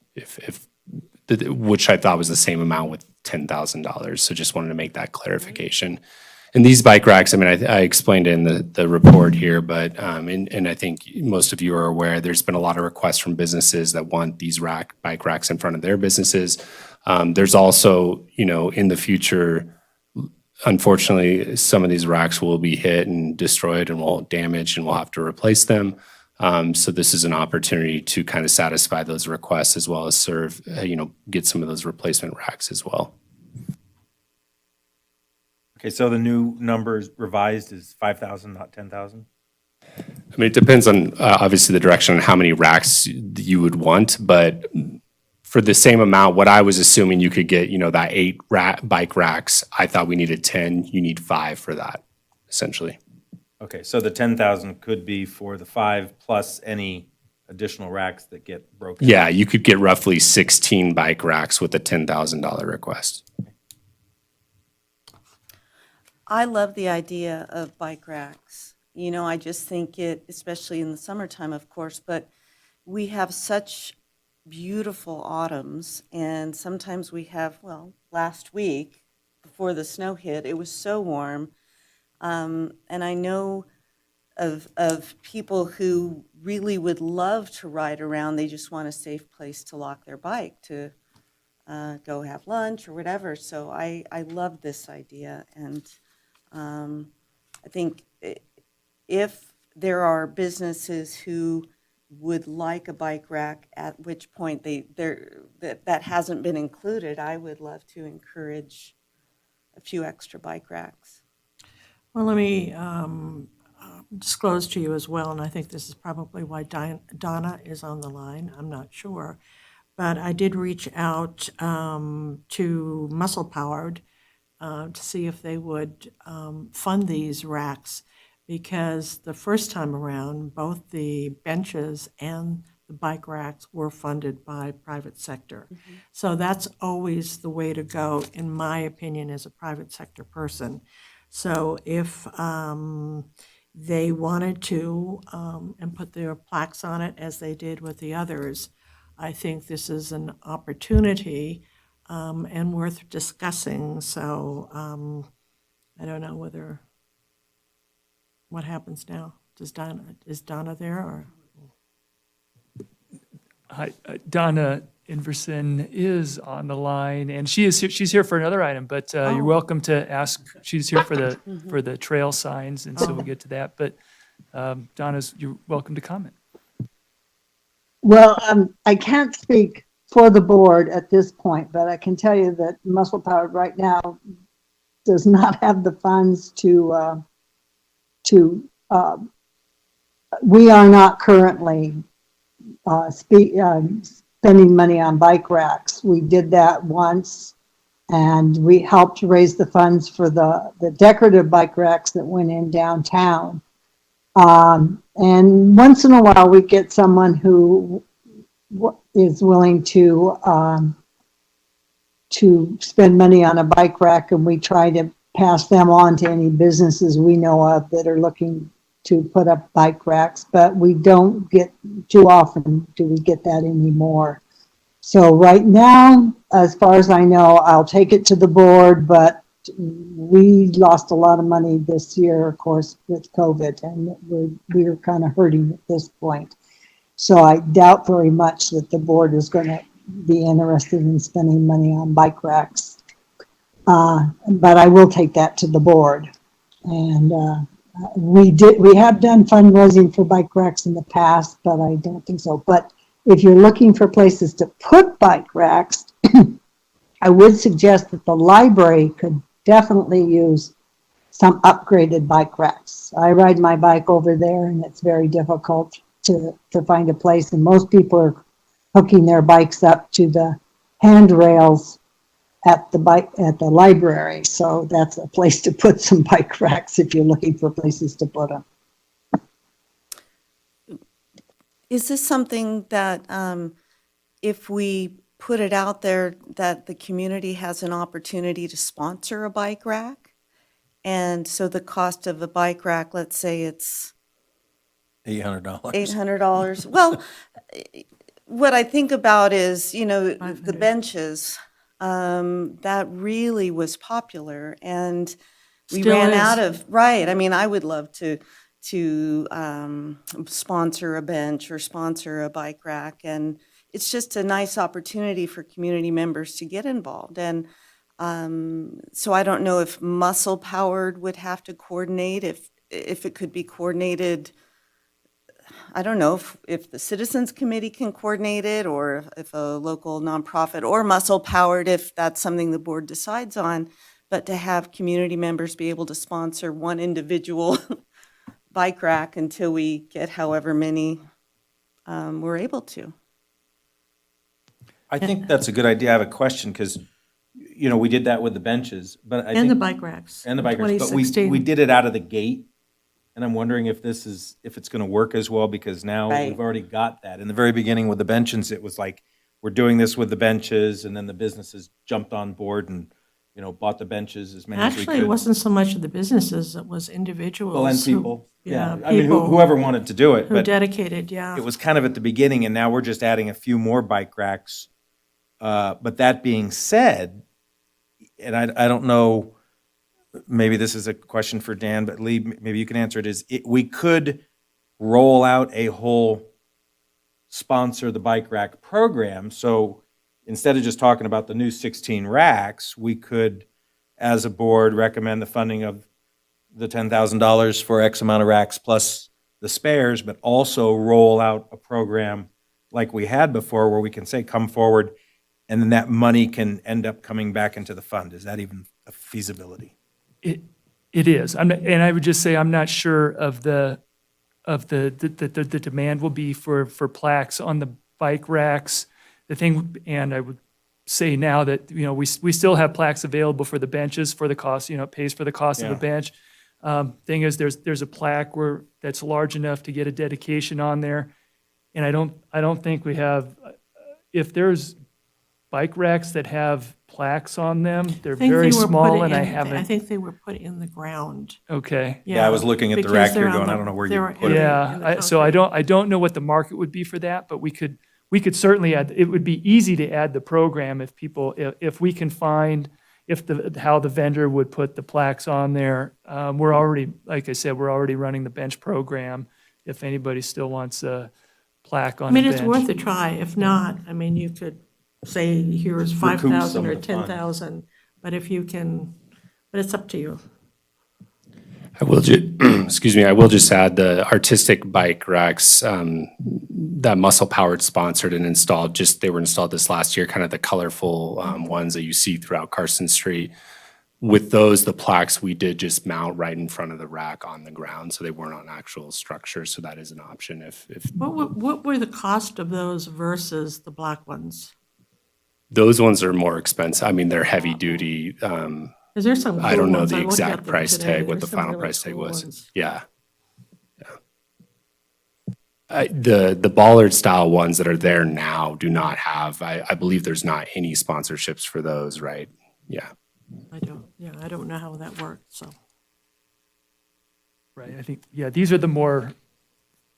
which I thought was the same amount with $10,000. So just wanted to make that clarification. And these bike racks, I mean, I explained it in the report here, but and I think most of you are aware, there's been a lot of requests from businesses that want these bike racks in front of their businesses. There's also, in the future, unfortunately, some of these racks will be hit and destroyed and will damage, and we'll have to replace them. So this is an opportunity to kind of satisfy those requests as well as serve, get some of those replacement racks as well. Okay, so the new number is revised is 5,000, not 10,000? I mean, it depends on, obviously, the direction on how many racks you would want, but for the same amount, what I was assuming you could get, that 8 bike racks, I thought we needed 10, you need 5 for that, essentially. Okay, so the 10,000 could be for the 5 plus any additional racks that get broken? Yeah, you could get roughly 16 bike racks with a $10,000 request. I love the idea of bike racks. I just think it, especially in the summertime, of course, but we have such beautiful autumns, and sometimes we have, last week, before the snow hit, it was so warm. And I know of people who really would love to ride around. They just want a safe place to lock their bike to go have lunch or whatever. So I love this idea. And I think if there are businesses who would like a bike rack, at which point that hasn't been included, I would love to encourage a few extra bike racks. Well, let me disclose to you as well, and I think this is probably why Donna is on the line, I'm not sure. But I did reach out to Muscle Powered to see if they would fund these racks, because the first time around, both the benches and the bike racks were funded by private sector. Mm-hmm. So that's always the way to go, in my opinion, as a private sector person. So if they wanted to and put their plaques on it as they did with the others, I think this is an opportunity and worth discussing. So I don't know what happens now. Is Donna there, or? Hi, Donna Inverson is on the line, and she's here for another item, but you're welcome to ask. She's here for the trail signs, and so we'll get to that. But you're welcome to comment. Well, I can't speak for the board at this point, but I can tell you that Muscle Powered right now does not have the funds to we are not currently spending money on bike racks. We did that once, and we helped raise the funds for the decorative bike racks that went in downtown. And once in a while, we get someone who is willing to spend money on a bike rack, and we try to pass them on to any businesses we know of that are looking to put up bike racks, but we don't get too often do we get that anymore. So right now, as far as I know, I'll take it to the board, but we lost a lot of money this year, of course, with COVID, and we're kind of hurting at this point. So I doubt very much that the board is going to be interested in spending money on bike racks. But I will take that to the board. And we have done fundraising for bike racks in the past, but I don't think so. But if you're looking for places to put bike racks, I would suggest that the library could definitely use some upgraded bike racks. I ride my bike over there, and it's very difficult to find a place, and most people are hooking their bikes up to the handrails at the library. So that's a place to put some bike racks if you're looking for places to put them. Is this something that if we put it out there that the community has an opportunity to sponsor a bike rack? And so the cost of a bike rack, let's say it's $800. $800. Well, what I think about is, the 500. benches, that really was popular, and we Still ran is. out of, right. I mean, I would love to sponsor a bench or sponsor a bike rack, and it's just a nice opportunity for community members to get involved. And so I don't know if Muscle Powered would have to coordinate, if it could be coordinated. I don't know if the Citizens Committee can coordinate it, or if a local nonprofit, or Muscle Powered, if that's something the board decides on, but to have community members be able to sponsor one individual bike rack until we get however many we're able to. I think that's a good idea. I have a question, because, we did that with the benches, but I think. And the bike racks. And the bike racks, but we 2016. did it out of the gate. And I'm wondering if it's going to work as well, because now Right. we've already got that. In the very beginning with the benches, it was like, we're doing this with the benches, and then the businesses jumped on board and, bought the benches as many as we Actually, it could. wasn't so much of the businesses, it was individuals. Well, and who- people, yeah. Yeah, I mean, people whoever wanted to do it, who but dedicated, yeah. it was kind of at the beginning, and now we're just adding a few more bike racks. But that being said, and I don't know, maybe this is a question for Dan, but Lee, maybe you can answer it, we could roll out a whole sponsor the bike rack program. So instead of just talking about the new 16 racks, we could, as a board, recommend the funding of the $10,000 for X amount of racks plus the spares, but also roll out a program like we had before, where we can say, come forward, and then that money can end up coming back into the fund. Is that even a feasibility? It is. And I would just say, I'm not sure of the demand will be for plaques on the bike racks. The thing, and I would say now that, we still have plaques available for the benches for the cost, it pays for the cost of a Yeah. bench. Thing is, there's a plaque that's large enough to get a dedication on there. And I don't think we have, if there's bike racks that have plaques on them, they're I think very they were small, put and I in- haven't. I think they were put in the ground. Okay. Yeah, I was looking at the because rack here they're on going, the- I don't know where you they're would put in it. the- Yeah, in the so concrete. I don't know what the market would be for that, but we could certainly add, it would be easy to add the program if people, if we can find, how the vendor would put the plaques on there. We're already, like I said, we're already running the bench program. If anybody still wants a plaque I on the mean, bench. it's worth a try. If not, I mean, you could say, here's Recoup some 5,000 or of the funds. 10,000, but if you can, but it's up to you. I will excuse me, I will just add the artistic bike racks that Muscle Powered sponsored and installed, they were installed this last year, kind of the colorful ones that you see throughout Carson Street. with those, the plaques, we did just mount right in front of the rack on the ground, so they weren't on actual structures, so that is an option if What were the cost of those versus the black ones? those ones are more expensive. I mean, they're heavy duty. Is there some I cool don't know ones? the I looked at exact them price today. tag, what There's the some final really price tag cool was. ones. Yeah. The Ballard style ones that are there now do not have, I believe there's not any sponsorships for those, right? Yeah. I don't know how that worked, so. Right, I think, yeah, these are the more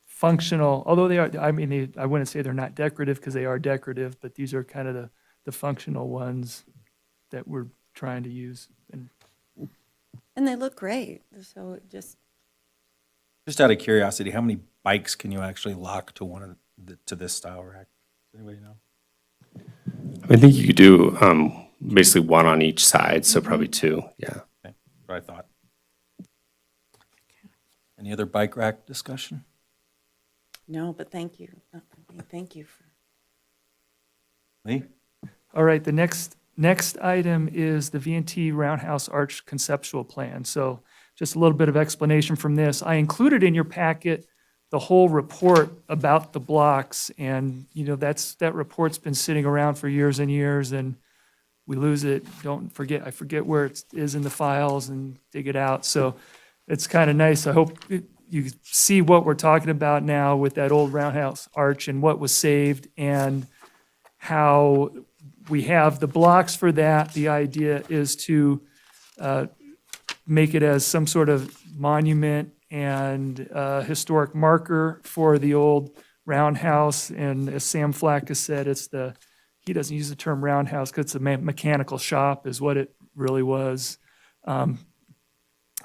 functional, although they are, I mean, I wouldn't say they're not decorative because they are decorative, but these are kind of the functional ones that we're trying to use. And they look great, so it just, Just out of curiosity, how many bikes can you actually lock to one of to this style rack? Does anybody know? I think you could do basically one on each side, so probably two, yeah. Okay, what I thought. Any other bike rack discussion? no, but thank you. Thank you for. Lee? All right, the next item is the V&T Roundhouse Arch Conceptual Plan. So just a little bit of explanation from this. I included in your packet the whole report about the blocks, and that report's been sitting around for years and years, and we lose it. I forget where it is in the files and dig it out. So it's kind of nice. I hope you see what we're talking about now with that old roundhouse arch and what was saved and how we have the blocks for that. The idea is to make it as some sort of monument and historic marker for the old roundhouse. And as Sam Flack has said, he doesn't use the term roundhouse because it's a mechanical shop is what it really was.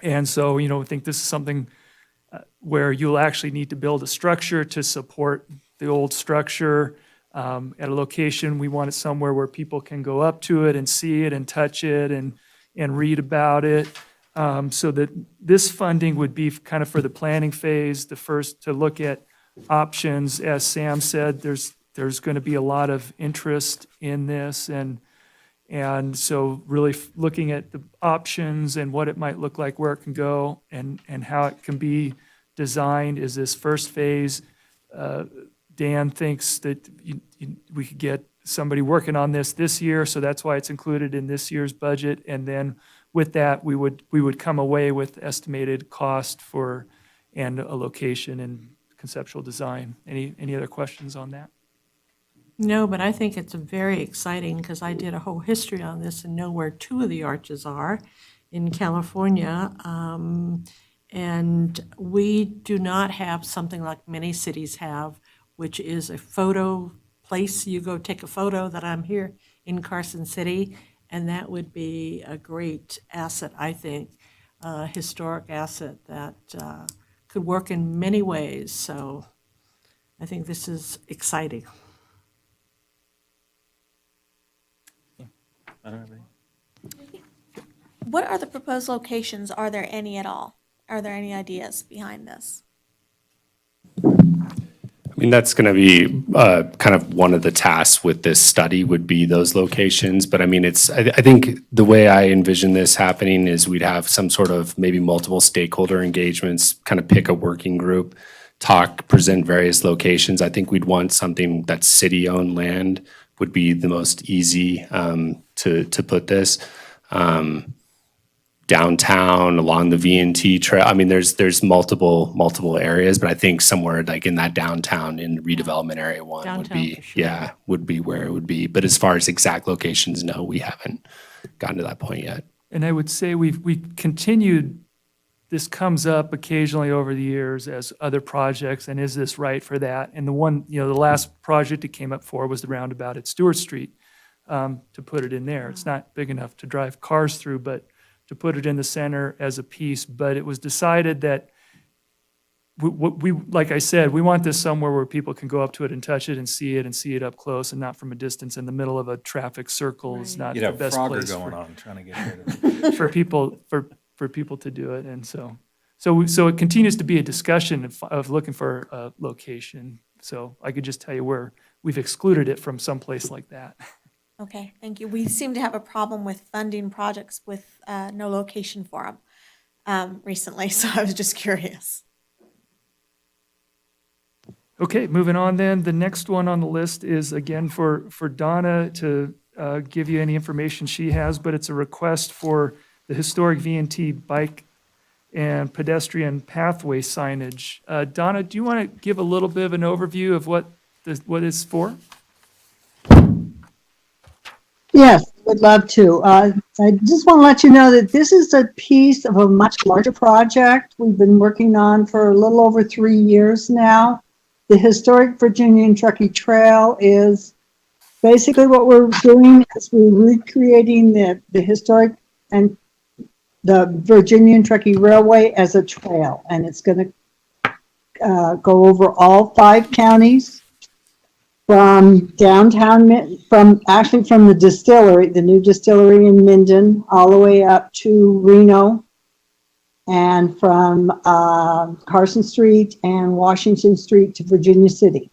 And so, I think this is something where you'll actually need to build a structure to support the old structure at a location. We want it somewhere where people can go up to it and see it and touch it and read about it. So that this funding would be kind of for the planning phase, the first to look at options. As Sam said, there's going to be a lot of interest in this, and so really looking at the options and what it might look like, where it can go, and how it can be designed is this first phase. Dan thinks that we could get somebody working on this year, so that's why it's included in this year's budget. And then with that, we would come away with estimated cost and a location and conceptual design. Any other questions on that? No, but I think it's very exciting because I did a whole history on this and know where two of the arches are in California. And we do not have something like many cities have, which is a photo place. You go take a photo that I'm here in Carson City, and that would be a great asset, I think, a historic asset that could work in many ways. So I think this is exciting. I don't have any. What are the proposed locations? Are there any at all? Are there any ideas behind this? I mean, that's going to be kind of one of the tasks with this study would be those locations. But I mean, I think the way I envision this happening is we'd have some sort of maybe multiple stakeholder engagements, kind of pick a working group, present various locations. I think we'd want something that's city-owned land would be the most easy to put this. Downtown, along the V&T trail. I mean, there's multiple areas, but I think somewhere like in that downtown in the redevelopment area one would Downtown be, for sure. would be where it would be. But as far as exact locations, no, we haven't gotten to that point yet. And I would say we've continued, this comes up occasionally over the years as other projects, and is this right for that? And the last project it came up for was the roundabout at Stewart Street, to put it in there. It's not big enough to drive cars through, but to put it in the center as a piece. But it was decided that we like I said, we want this somewhere where people can go up to it and touch it and see it up close and not from a distance in the middle of a traffic circle. Is not You'd the have best Frogger place going on, trying to get rid of it. for people to do it. And so it continues to be a discussion of looking for a location. So I could just tell you where we've excluded it from some place like that. Okay, thank you. We seem to have a problem with funding projects with no location for them recently, so I was just curious. Okay, moving on then. The next one on the list is again for Donna to give you any information she has, but it's a request for the historic V&T bike and pedestrian pathway signage. Donna, do you want to give a little bit of an overview of what it's for? Yes, would love to. I just want to let you know that this is a piece of a much larger project we've been working on for a little over 3 years now. The historic Virginia and Truckee Trail is basically what we're doing is we're recreating the historic and the Virginia and Truckee Railway as a trail, and it's going to go over all 5 counties. From downtown, from the distillery, the new distillery in Minden, all the way up to Reno, and from Carson Street and Washington Street to Virginia City.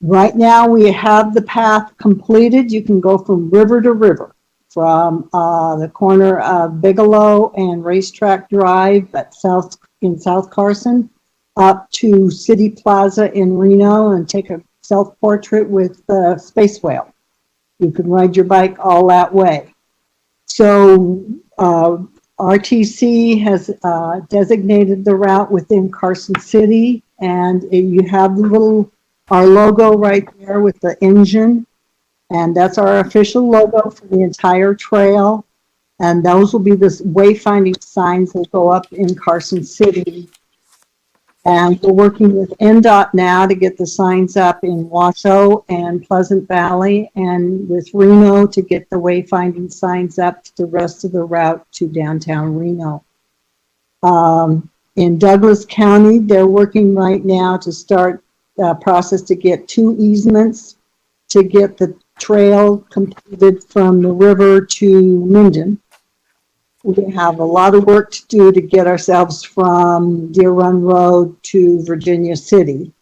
Right now, we have the path completed. You can go from river to river, from the corner of Bigelow and Racetrack Drive in South Carson, up to City Plaza in Reno and take a self-portrait with the space whale. You can ride your bike all that way. So RTC has designated the route within Carson City, and you have our logo right there with the engine, and that's our official logo for the entire trail. And those will be the wayfinding signs that go up in Carson City. And we're working with NDOT now to get the signs up in Washoe and Pleasant Valley, and with Reno to get the wayfinding signs up to the rest of the route to downtown Reno. In Douglas County, they're working right now to start the process to get 2 easements to get the trail completed from the river to Minden. We have a lot of work to do to get ourselves from Deer Run Road to Virginia City.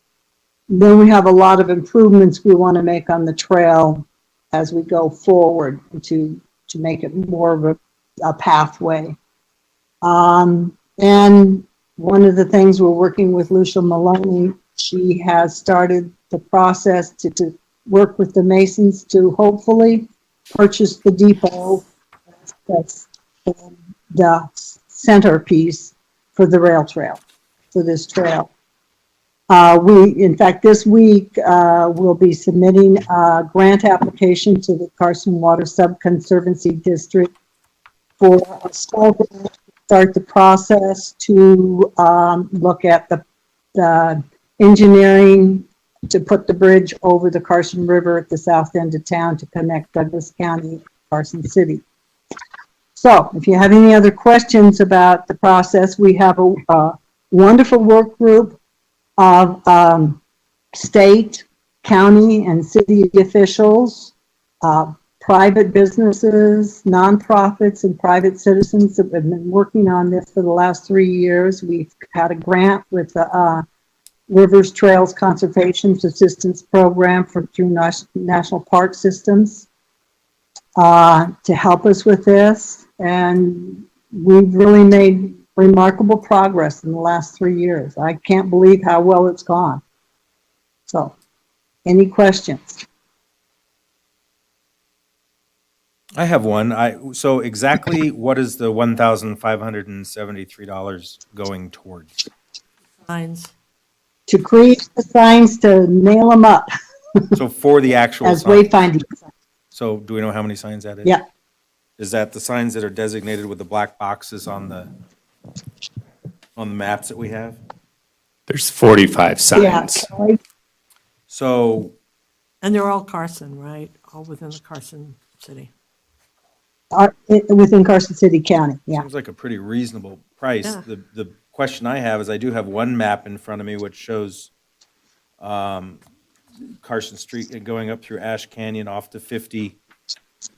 Then we have a lot of improvements we want to make on the trail as we go forward to make it more of a pathway. And one of the things we're working with Lucia Maloney, she has started the process to work with the Masons to hopefully purchase the depot that's the centerpiece for the rail trail, for this trail. In fact, this week, we'll be submitting a grant application to the Carson Water Subconservancy District for a start the process to look at the engineering to put the bridge over the Carson River at the south end of town to connect Douglas County, Carson City. So if you have any other questions about the process, we have a wonderful work group of state, county, and city officials, private businesses, nonprofits, and private citizens that have been working on this for the last 3 years. We've had a grant with the Rivers Trails Conservation Assistance Program through National Park Systems to help us with this. And we've really made remarkable progress in the last 3 years. I can't believe how well it's gone. So, any questions? I have one. So exactly what is the $1,573 going towards? Signs. To create the signs to nail them up So for the actual as signs. wayfinding. So do we know how many signs that is? Yeah. Is that the signs that are designated with the black boxes on the maps that we have? There's 45 Yeah. signs. So And they're all Carson, right? All within the Carson City. Within Carson City County, yeah. seems like a pretty reasonable price. Yeah. The question I have is I do have one map in front of me which shows Carson Street and going up through Ash Canyon off to 50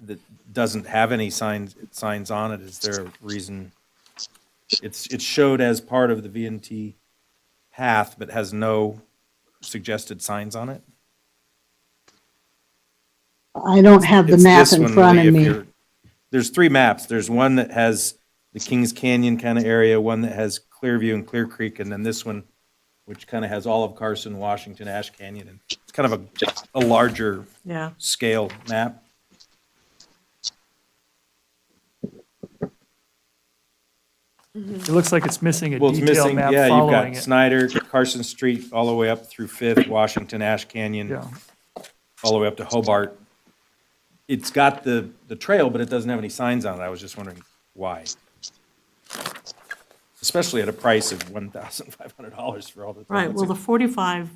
that doesn't have any signs on it. Is there a reason? It's showed as part of the V&T path but has no suggested signs on it? I don't have the It's map this in one, front Lee, of if me. you're- There's three maps. There's one that has the Kings Canyon kind of area, one that has Clearview and Clear Creek, and then this one, which kind of has all of Carson, Washington, Ash Canyon. And it's kind of a larger Yeah. scale map. It looks like it's missing a Well, it's detailed missing, map yeah, you've following got it. Snyder, Carson Street, all the way up through Fifth, Washington, Ash Canyon, Yeah. all the way up to Hobart. It's got the trail, but it doesn't have any signs on it. I was just wondering why. Especially at a price of $1,500 for all the. Right, will the 45,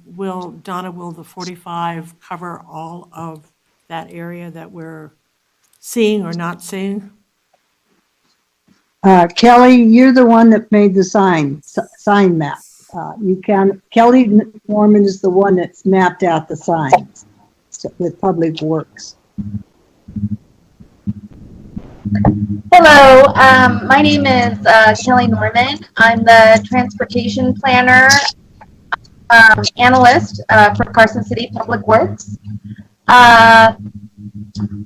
Donna, will the 45 cover all of that area that we're seeing or not seeing? Kelly, you're the one that made the sign map. Kelly Norman is the one that's mapped out the signs with Public Works. Hello, my name is Kelly Norman. I'm the transportation planner analyst for Carson City Public Works.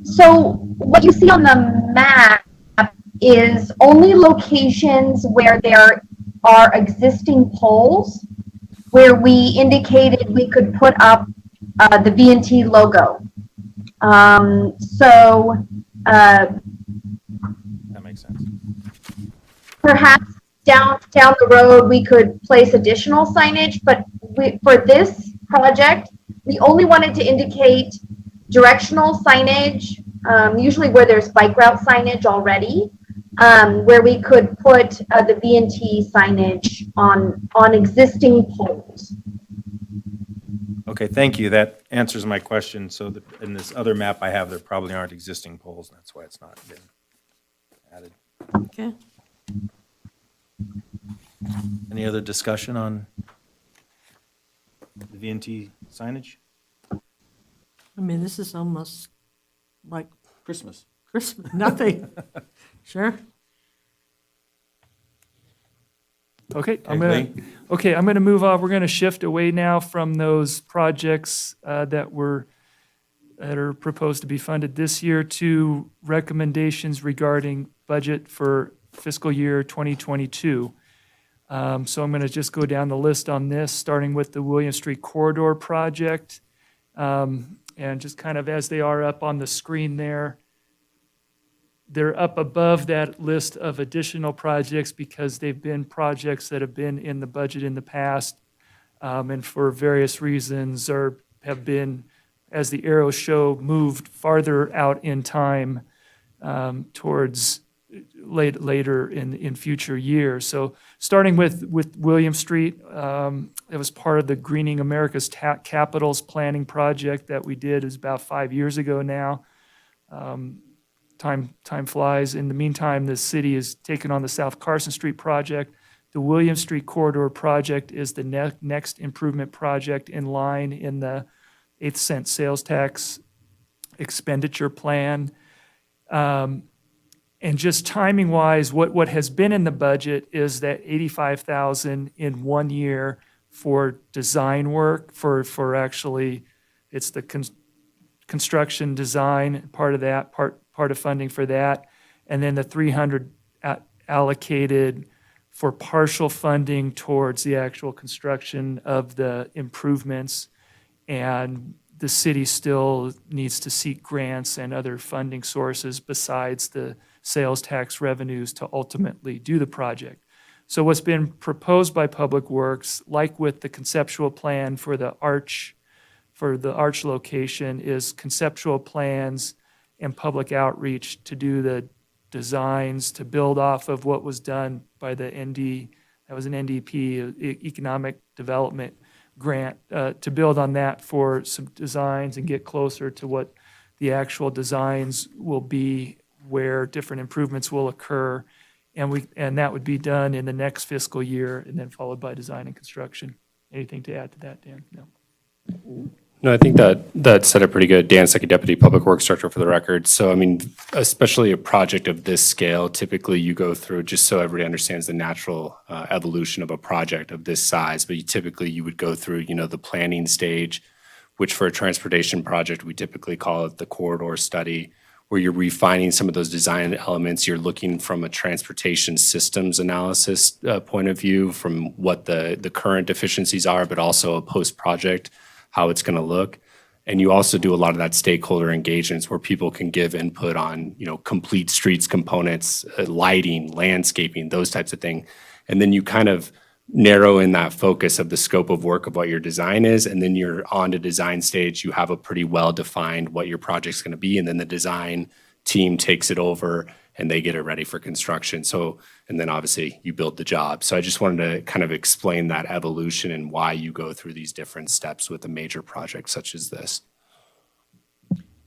So what you see on the map is only locations where there are existing poles where we indicated we could put up the V&T logo. That makes sense. Perhaps down the road, we could place additional signage, but for this project, we only wanted to indicate directional signage, usually where there's bike route signage already, where we could put the V&T signage on existing poles. Okay, thank you. That answers my question. So in this other map I have, there probably aren't existing poles, and that's why it's not been added. Okay. Any other discussion on the V&T signage? I mean, this is almost like Christmas. Christmas, nothing. Sure. Okay, Okay, I'm gonna move on. We're gonna shift away now from those projects that are proposed to be funded this year to recommendations regarding budget for fiscal year 2022. So I'm gonna just go down the list on this, starting with the William Street Corridor project. And just kind of as they are up on the screen there, they're up above that list of additional projects because they've been projects that have been in the budget in the past, and for various reasons have been, as the arrows show, moved farther out in time towards later in future years. So starting with William Street, it was part of the Greening America's Capitals planning project that we did. It was about 5 years ago now. Time flies. In the meantime, the city has taken on the South Carson Street project. The William Street Corridor project is the next improvement project in line in the 8th cent sales tax expenditure plan. And just timing wise, what has been in the budget is that $85,000 in 1 year for design work for actually, it's the construction design part of that, part of funding for that, and then the 300 allocated for partial funding towards the actual construction of the improvements. And the city still needs to seek grants and other funding sources besides the sales tax revenues to ultimately do the project. So what's been proposed by Public Works, like with the conceptual plan for the arch location, is conceptual plans and public outreach to do the designs, to build off of what was done by the that was an NDP, Economic Development Grant, to build on that for some designs and get closer to what the actual designs will be, where different improvements will occur. And that would be done in the next fiscal year and then followed by design and construction. Anything to add to that, Dan? No. No, I think that set up pretty good. Dan, Second Deputy Public Works Director for the record. So, I mean, especially a project of this scale, typically you go through, just so everybody understands the natural evolution of a project of this size, but you would go through, the planning stage which for a transportation project, we typically call it the corridor study, where you're refining some of those design elements. You're looking from a transportation systems analysis point of view, from what the current deficiencies are, but also a post-project, how it's going to look. And you also do a lot of that stakeholder engagements where people can give input on, complete streets components, lighting, landscaping, those types of things. And then you kind of narrow in that focus of the scope of work of what your design is. And then you're on to design stage. You have a pretty well-defined what your project's going to be. And then the design team takes it over and they get it ready for construction. So, and then obviously you build the job. So I just wanted to kind of explain that evolution and why you go through these different steps with a major project such as this.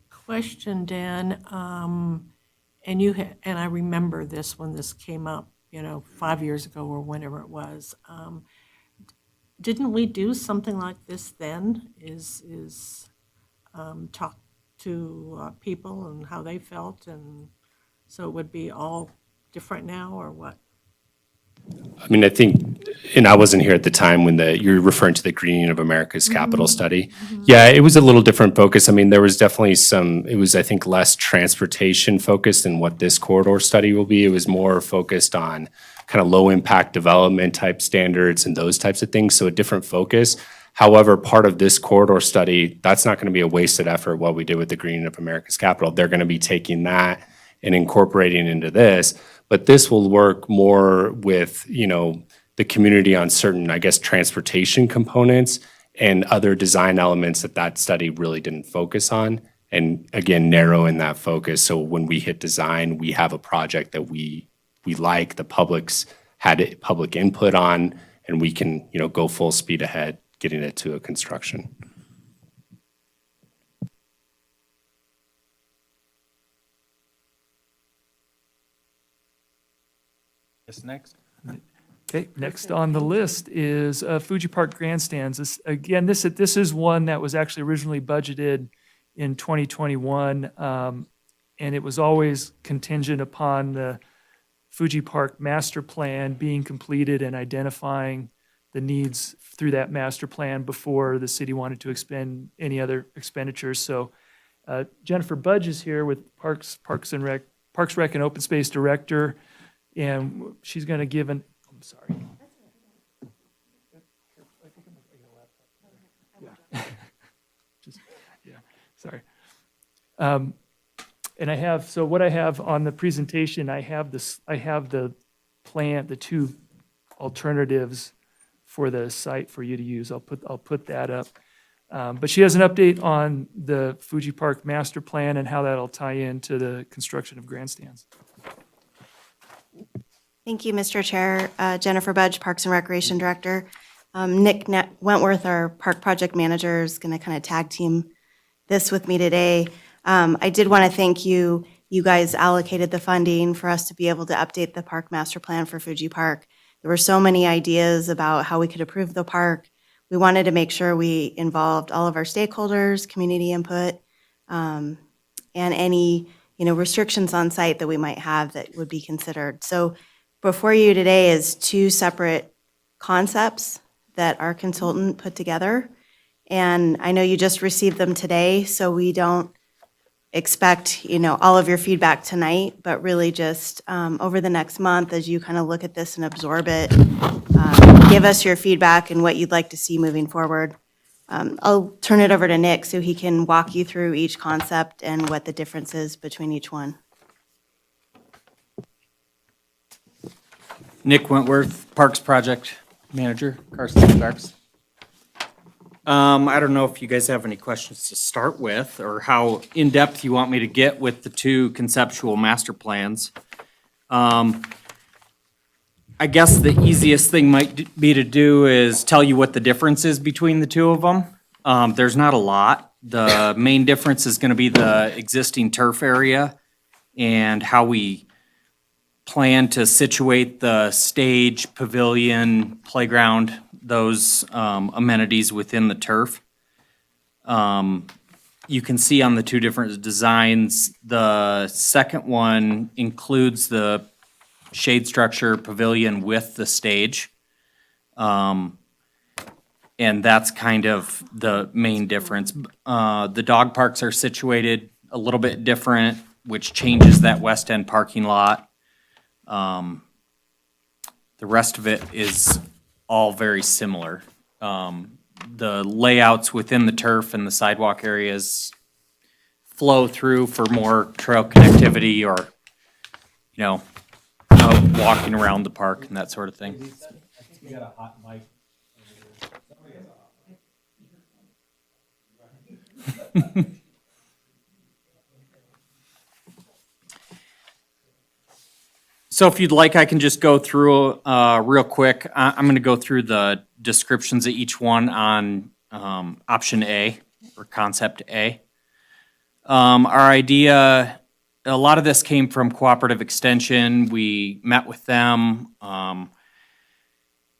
Question, Dan, and I remember this when this came up, 5 years ago or whenever it was. Didn't we do something like this then? Talk to people and how they felt, and so it would be all different now, or what? I mean, I think, and I wasn't here at the time when you're referring to the Greening of America's Capital study. Yeah, it was a little different focus. I mean, there was definitely it was, I think, less transportation focused than what this corridor study will be. It was more focused on kind of low impact development type standards and those types of things. So a different focus. However, part of this corridor study, that's not going to be a wasted effort, what we did with the Greening of America's Capital. They're going to be taking that and incorporating into this. But this will work more with, the community on certain, I guess, transportation components and other design elements that study really didn't focus on. And again, narrow in that focus. So when we hit design, we have a project that we like, the public's had public input on, and we can, go full speed ahead, getting it to a construction. Yes, next. Okay, next on the list is Fuji Park grandstands. This is one that was actually originally budgeted in 2021, and it was always contingent upon the Fuji Park master plan being completed and identifying the needs through that master plan before the city wanted to expend any other expenditures. So Jennifer Budge is here with Parks Rec and Open Space Director, and she's going to give I'm sorry. Sorry. And what I have on the presentation, I have the plan, the two alternatives for the site for you to use. I'll put that up. But she has an update on the Fuji Park master plan and how that'll tie into the construction of grandstands. Thank you, Mr. Chair. Jennifer Budge, Parks and Recreation Director. Nick Wentworth, our park project manager, is going to kind of tag team this with me today. I did want to thank you. You guys allocated the funding for us to be able to update the park master plan for Fuji Park. There were so many ideas about how we could improve the park. We wanted to make sure we involved all of our stakeholders, community input, and any restrictions on site that we might have that would be considered. So before you today is two separate concepts that our consultant put together. And I know you just received them today, so we don't expect, all of your feedback tonight, but really just over the next month as you kind of look at this and absorb it, give us your feedback and what you'd like to see moving forward. I'll turn it over to Nick so he can walk you through each concept and what the difference is between each one. Nick Wentworth, Parks Project Manager, Carson City Parks. I don't know if you guys have any questions to start with or how in-depth you want me to get with the two conceptual master plans. I guess the easiest thing might be to do is tell you what the difference is between the two of them. There's not a lot. The main difference is going to be the existing turf area and how we plan to situate the stage, pavilion, playground, those amenities within the turf. You can see on the two different designs, the second one includes the shade structure pavilion with the stage. And that's kind of the main difference. The dog parks are situated a little bit different, which changes that west end parking lot. The rest of it is all very similar. The layouts within the turf and the sidewalk areas flow through for more trail connectivity or, out walking around the park and that sort of thing. I think we got a hot mic. So if you'd like, I can just go through real quick. I'm going to go through the descriptions of each one on option A or concept A. Our idea, a lot of this came from Cooperative Extension. We met with them,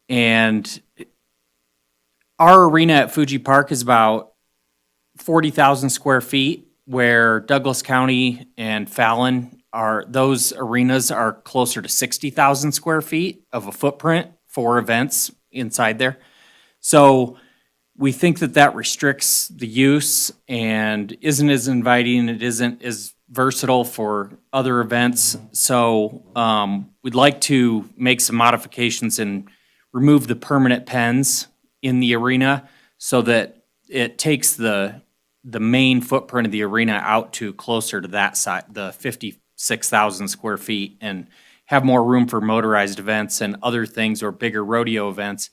and our arena at Fuji Park is about 40,000 square feet, where Douglas County and Fallon those arenas are closer to 60,000 square feet of a footprint for events inside there. So we think that restricts the use and isn't as inviting. It isn't as versatile for other events. So we'd like to make some modifications and remove the permanent pens in the arena so that it takes the main footprint of the arena out to closer to that side, the 56,000 square feet, and have more room for motorized events and other things or bigger rodeo events.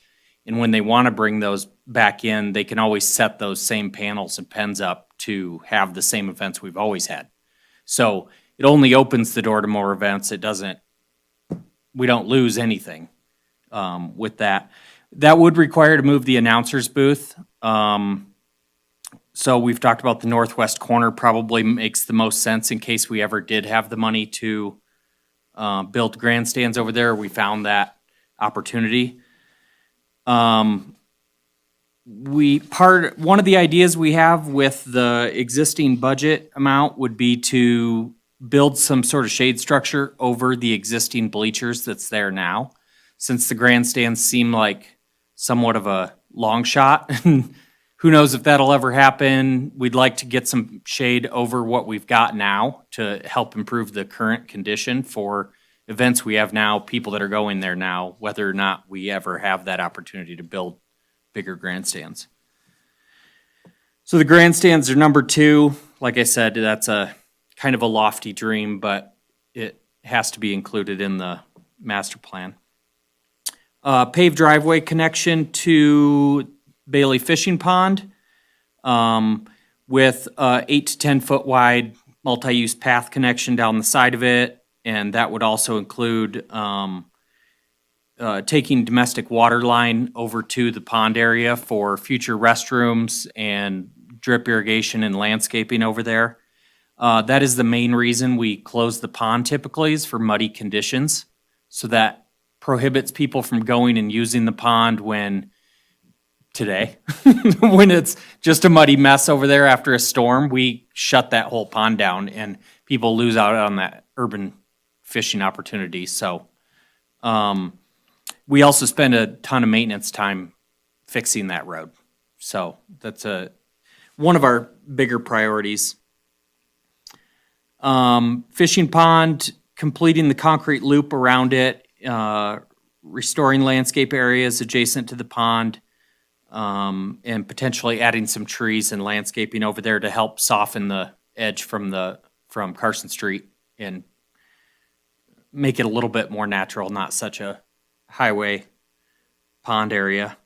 And when they want to bring those back in, they can always set those same panels and pens up to have the same events we've always had. So it only opens the door to more events. We don't lose anything with that. That would require to move the announcer's booth. So we've talked about the northwest corner probably makes the most sense in case we ever did have the money to build grandstands over there. We found that opportunity. One of the ideas we have with the existing budget amount would be to build some sort of shade structure over the existing bleachers that's there now. Since the grandstands seem like somewhat of a long shot, who knows if that'll ever happen. We'd like to get some shade over what we've got now to help improve the current condition for events we have now, people that are going there now, whether or not we ever have that opportunity to build bigger grandstands. So the grandstands are number 2. Like I said, that's a kind of a lofty dream, but it has to be included in the master plan. Paved driveway connection to Bailey Fishing Pond with 8 to 10 foot wide multi-use path connection down the side of it. And that would also include taking domestic water line over to the pond area for future restrooms and drip irrigation and landscaping over there. That is the main reason we close the pond typically, is for muddy conditions. So that prohibits people from going and using the pond when it's just a muddy mess over there after a storm. We shut that whole pond down and people lose out on that urban fishing opportunity. So we also spend a ton of maintenance time fixing that road. So that's one of our bigger priorities. Fishing pond, completing the concrete loop around it, restoring landscape areas adjacent to the pond, and potentially adding some trees and landscaping over there to help soften the edge from Carson Street and make it a little bit more natural, not such a highway pond area.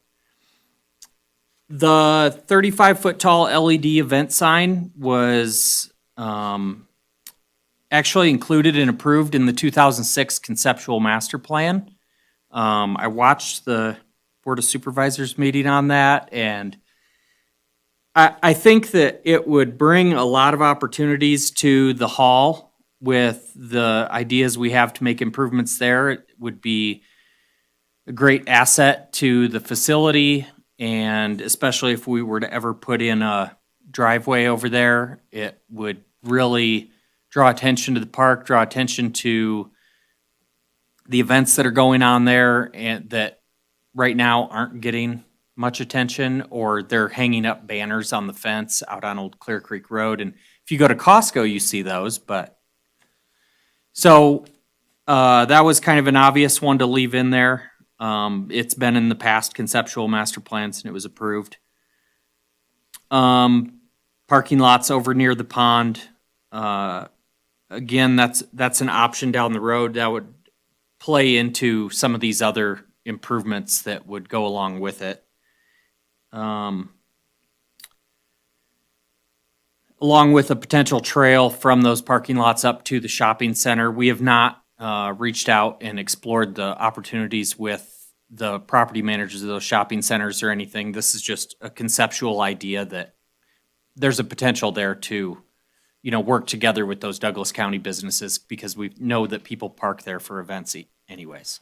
The 35-foot tall LED event sign was actually included and approved in the 2006 conceptual master plan. I watched the Board of Supervisors meeting on that, and I think that it would bring a lot of opportunities to the hall with the ideas we have to make improvements there. It would be a great asset to the facility, and especially if we were to ever put in a driveway over there, it would really draw attention to the park, draw attention to the events that are going on there and that right now aren't getting much attention, or they're hanging up banners on the fence out on Old Clear Creek Road. And if you go to Costco, you see those, but. So that was kind of an obvious one to leave in there. It's been in the past conceptual master plans and it was approved. Parking lots over near the pond. Again, that's an option down the road that would play into some of these other improvements that would go along with it. Along with a potential trail from those parking lots up to the shopping center. We have not reached out and explored the opportunities with the property managers of those shopping centers or anything. This is just a conceptual idea that there's a potential there to, work together with those Douglas County businesses because we know that people park there for events anyways.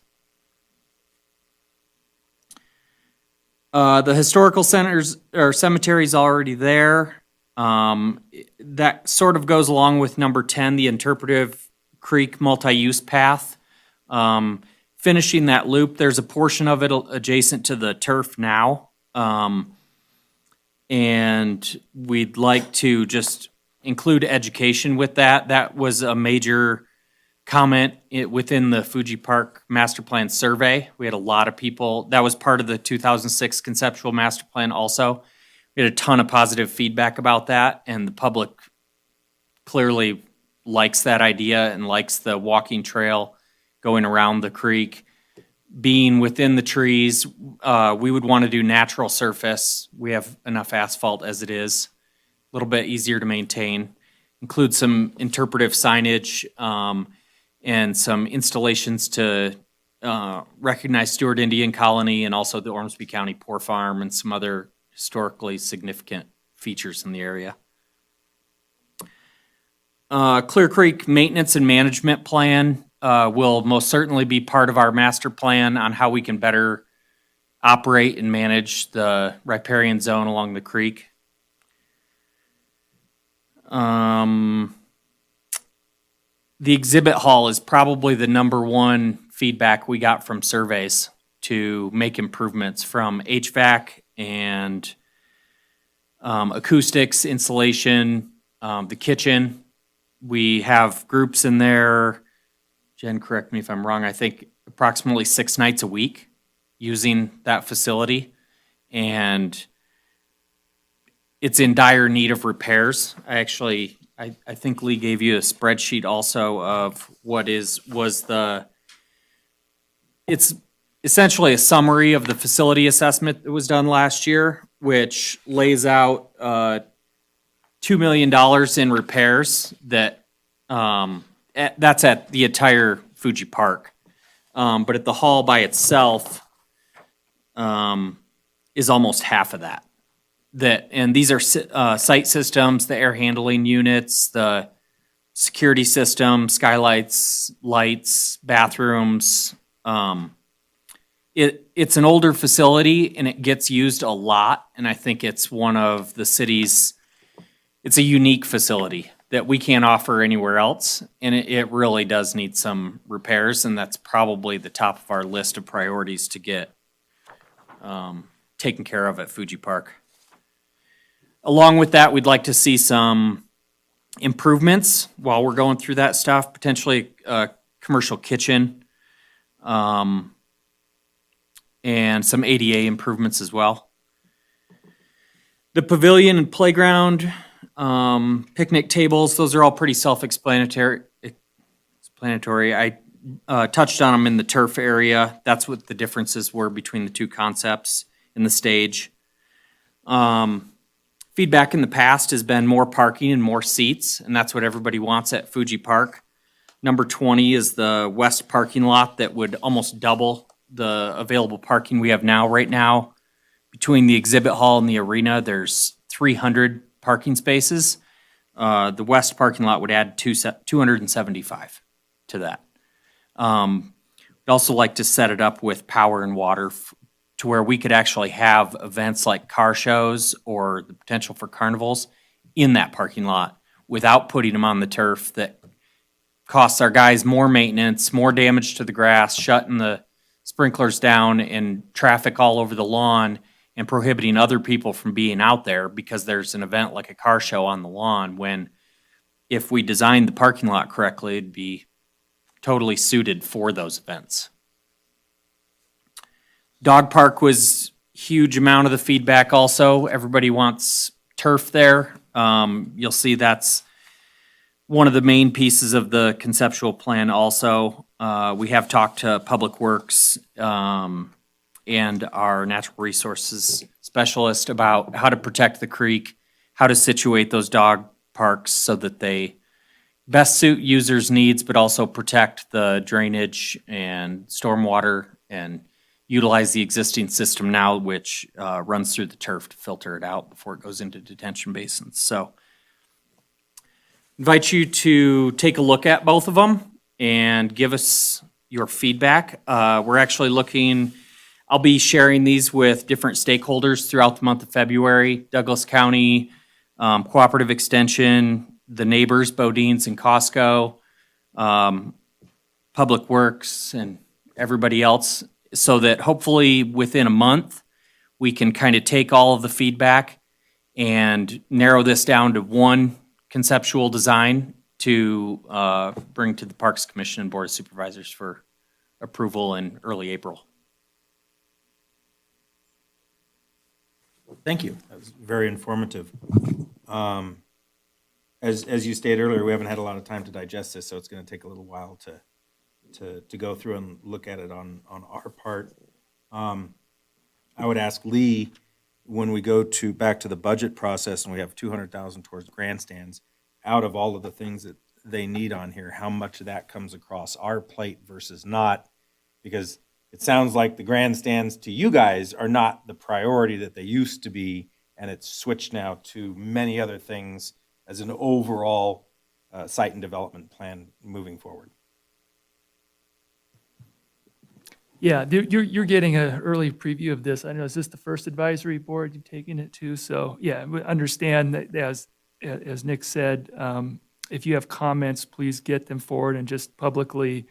The historical centers or cemeteries already there. That sort of goes along with number 10, the Interpretive Creek multi-use path. Finishing that loop, there's a portion of it adjacent to the turf now. And we'd like to just include education with that. That was a major comment within the Fuji Park Master Plan survey. We had a lot of people, that was part of the 2006 conceptual master plan also. We had a ton of positive feedback about that, and the public clearly likes that idea and likes the walking trail going around the creek. Being within the trees, we would want to do natural surface. We have enough asphalt as it is, a little bit easier to maintain. Include some interpretive signage and some installations to recognize Stewart Indian Colony and also the Ormsby County Poor Farm and some other historically significant features in the area. Clear Creek Maintenance and Management Plan will most certainly be part of our master plan on how we can better operate and manage the riparian zone along the creek. The exhibit hall is probably the number one feedback we got from surveys to make improvements from HVAC and acoustics, insulation, the kitchen. We have groups in there, Jen, correct me if I'm wrong, I think approximately 6 nights a week using that facility. And it's in dire need of repairs. I think Lee gave you a spreadsheet also of it's essentially a summary of the facility assessment that was done last year, which lays out $2 million in repairs that's at the entire Fuji Park. But at the hall by itself is almost half of that. And these are site systems, the air handling units, the security system, skylights, lights, bathrooms. It's an older facility and it gets used a lot. And I think it's one of the city's, it's a unique facility that we can't offer anywhere else. And it really does need some repairs. And that's probably the top of our list of priorities to get taken care of at Fuji Park. Along with that, we'd like to see some improvements while we're going through that stuff, potentially a commercial kitchen, and some ADA improvements as well. The pavilion and playground, picnic tables, those are all pretty self-explanatory. I touched on them in the turf area. That's what the differences were between the two concepts in the stage. Feedback in the past has been more parking and more seats, and that's what everybody wants at Fuji Park. Number 20 is the west parking lot that would almost double the available parking we have now. Right now, between the exhibit hall and the arena, there's 300 parking spaces. The west parking lot would add 275 to that. We'd also like to set it up with power and water to where we could actually have events like car shows or the potential for carnivals in that parking lot without putting them on the turf that costs our guys more maintenance, more damage to the grass, shutting the sprinklers down and traffic all over the lawn, and prohibiting other people from being out there because there's an event like a car show on the lawn, when if we designed the parking lot correctly, it'd be totally suited for those events. Dog park was huge amount of the feedback also. Everybody wants turf there. You'll see that's one of the main pieces of the conceptual plan also. We have talked to Public Works and our natural resources specialist about how to protect the creek, how to situate those dog parks so that they best suit users' needs, but also protect the drainage and stormwater and utilize the existing system now, which runs through the turf to filter it out before it goes into detention basins. So invite you to take a look at both of them and give us your feedback. We're actually looking, I'll be sharing these with different stakeholders throughout the month of February. Douglas County, Cooperative Extension, the neighbors, Bodines and Costco, Public Works, and everybody else, so that hopefully within a month, we can kind of take all of the feedback and narrow this down to one conceptual design to bring to the Parks Commission and Board of Supervisors for approval in early April. Thank you. That was very informative. As you stated earlier, we haven't had a lot of time to digest this, so it's going to take a little while to go through and look at it on our part. I would ask Lee, when we go back to the budget process and we have $200,000 towards grandstands, out of all of the things that they need on here, how much of that comes across our plate versus not? Because it sounds like the grandstands to you guys are not the priority that they used to be, and it's switched now to many other things as an overall site and development plan moving forward. Yeah, you're getting an early preview of this. I know, is this the first advisory board you've taken it to? So, yeah, we understand that as Nick said, if you have comments, please get them forward and just publicly,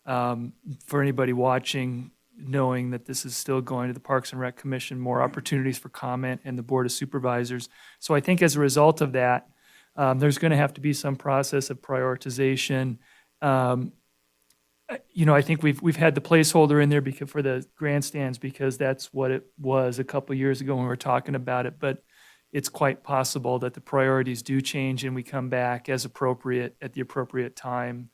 for anybody watching, knowing that this is still going to the Parks and Rec Commission, more opportunities for comment and the Board of Supervisors. So I think as a result of that, there's going to have to be some process of prioritization. I think we've had the placeholder in there for the grandstands because that's what it was a couple years ago when we were talking about it. But it's quite possible that the priorities do change and we come back as appropriate at the appropriate time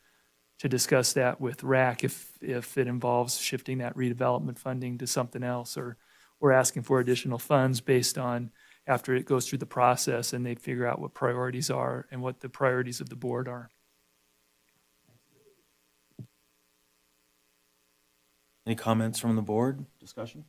to discuss that with RAC if it involves shifting that redevelopment funding to something else, or we're asking for additional funds based on after it goes through the process and they figure out what priorities are and what the priorities of the board are. Any comments from the board? Discussion?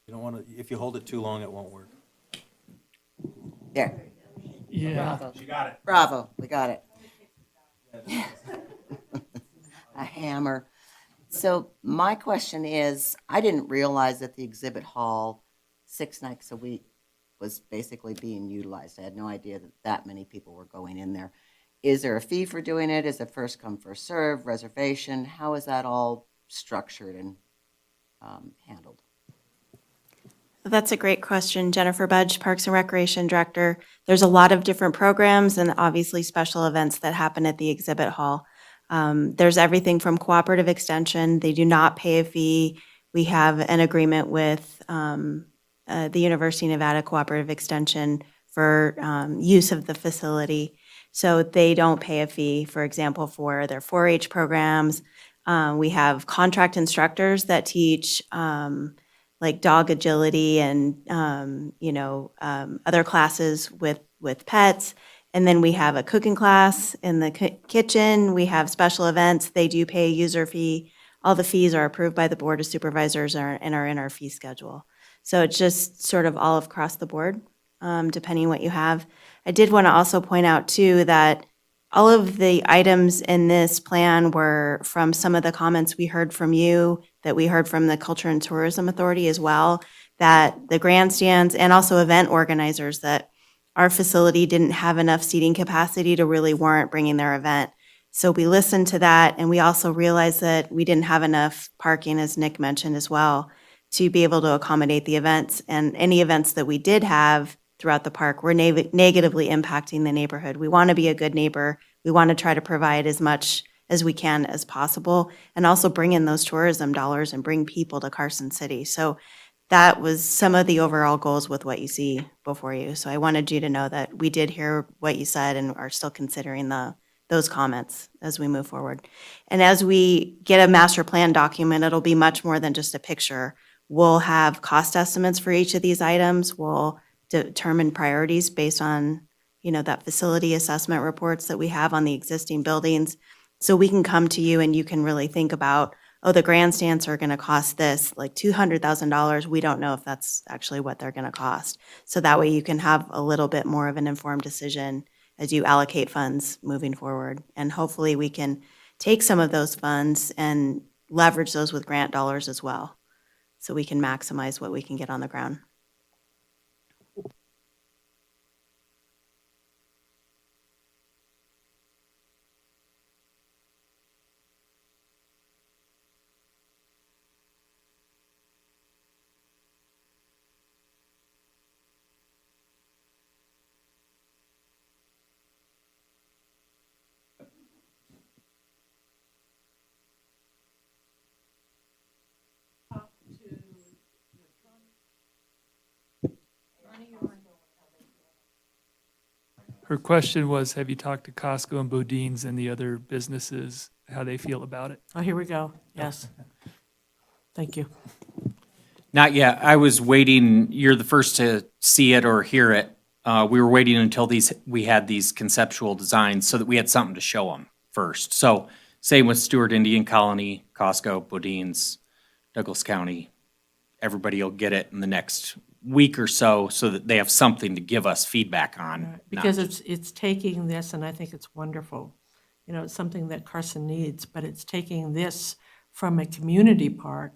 You don't want to, if you hold it too long, it won't work. There. Yeah. She got it. Bravo, we got it. A hammer. So my question is, I didn't realize that the exhibit hall 6 nights a week was basically being utilized. I had no idea that many people were going in there. Is there a fee for doing it? Is it first come, first serve, reservation? How is that all structured and handled? That's a great question. Jennifer Budge, Parks and Recreation Director. There's a lot of different programs and obviously special events that happen at the exhibit hall. There's everything from cooperative extension. They do not pay a fee. We have an agreement with the University of Nevada Cooperative Extension for use of the facility. So they don't pay a fee, for example, for their 4-H programs. We have contract instructors that teach like dog agility and, other classes with pets. And then we have a cooking class in the kitchen. We have special events. They do pay a user fee. All the fees are approved by the Board of Supervisors and are in our fee schedule. So it's just sort of all across the board. depending what you have. I did want to also point out too that all of the items in this plan were from some of the comments we heard from you, that we heard from the Culture and Tourism Authority as well, that the grandstands and also event organizers, that our facility didn't have enough seating capacity to really warrant bringing their event. So we listened to that, and we also realized that we didn't have enough parking, as Nick mentioned as well, to be able to accommodate the events. And any events that we did have throughout the park were negatively impacting the neighborhood. We want to be a good neighbor. We want to try to provide as much as we can as possible, and also bring in those tourism dollars and bring people to Carson City. So that was some of the overall goals with what you see before you. So I wanted you to know that we did hear what you said and are still considering those comments as we move forward. And as we get a master plan document, it'll be much more than just a picture. We'll have cost estimates for each of these items. We'll determine priorities based on, that facility assessment reports that we have on the existing buildings. So we can come to you and you can really think about, oh, the grandstands are going to cost this, like $200,000. We don't know if that's actually what they're going to cost. So that way you can have a little bit more of an informed decision as you allocate funds moving forward. And hopefully we can take some of those funds and leverage those with grant dollars as well, so we can maximize what we can get on the ground. Her question was, have you talked to Costco and Bodines and the other businesses, how they feel about it? Oh, here we go. Yes. Thank you. Not yet. I was waiting, you're the first to see it or hear it. We were waiting until we had these conceptual designs so that we had something to show them first. So same with Stewart Indian Colony, Costco, Bodines, Douglas County. Everybody will get it in the next week or so that they have something to give us feedback on. Because it's taking this, and I think it's wonderful. It's something that Carson needs, but it's taking this from a community park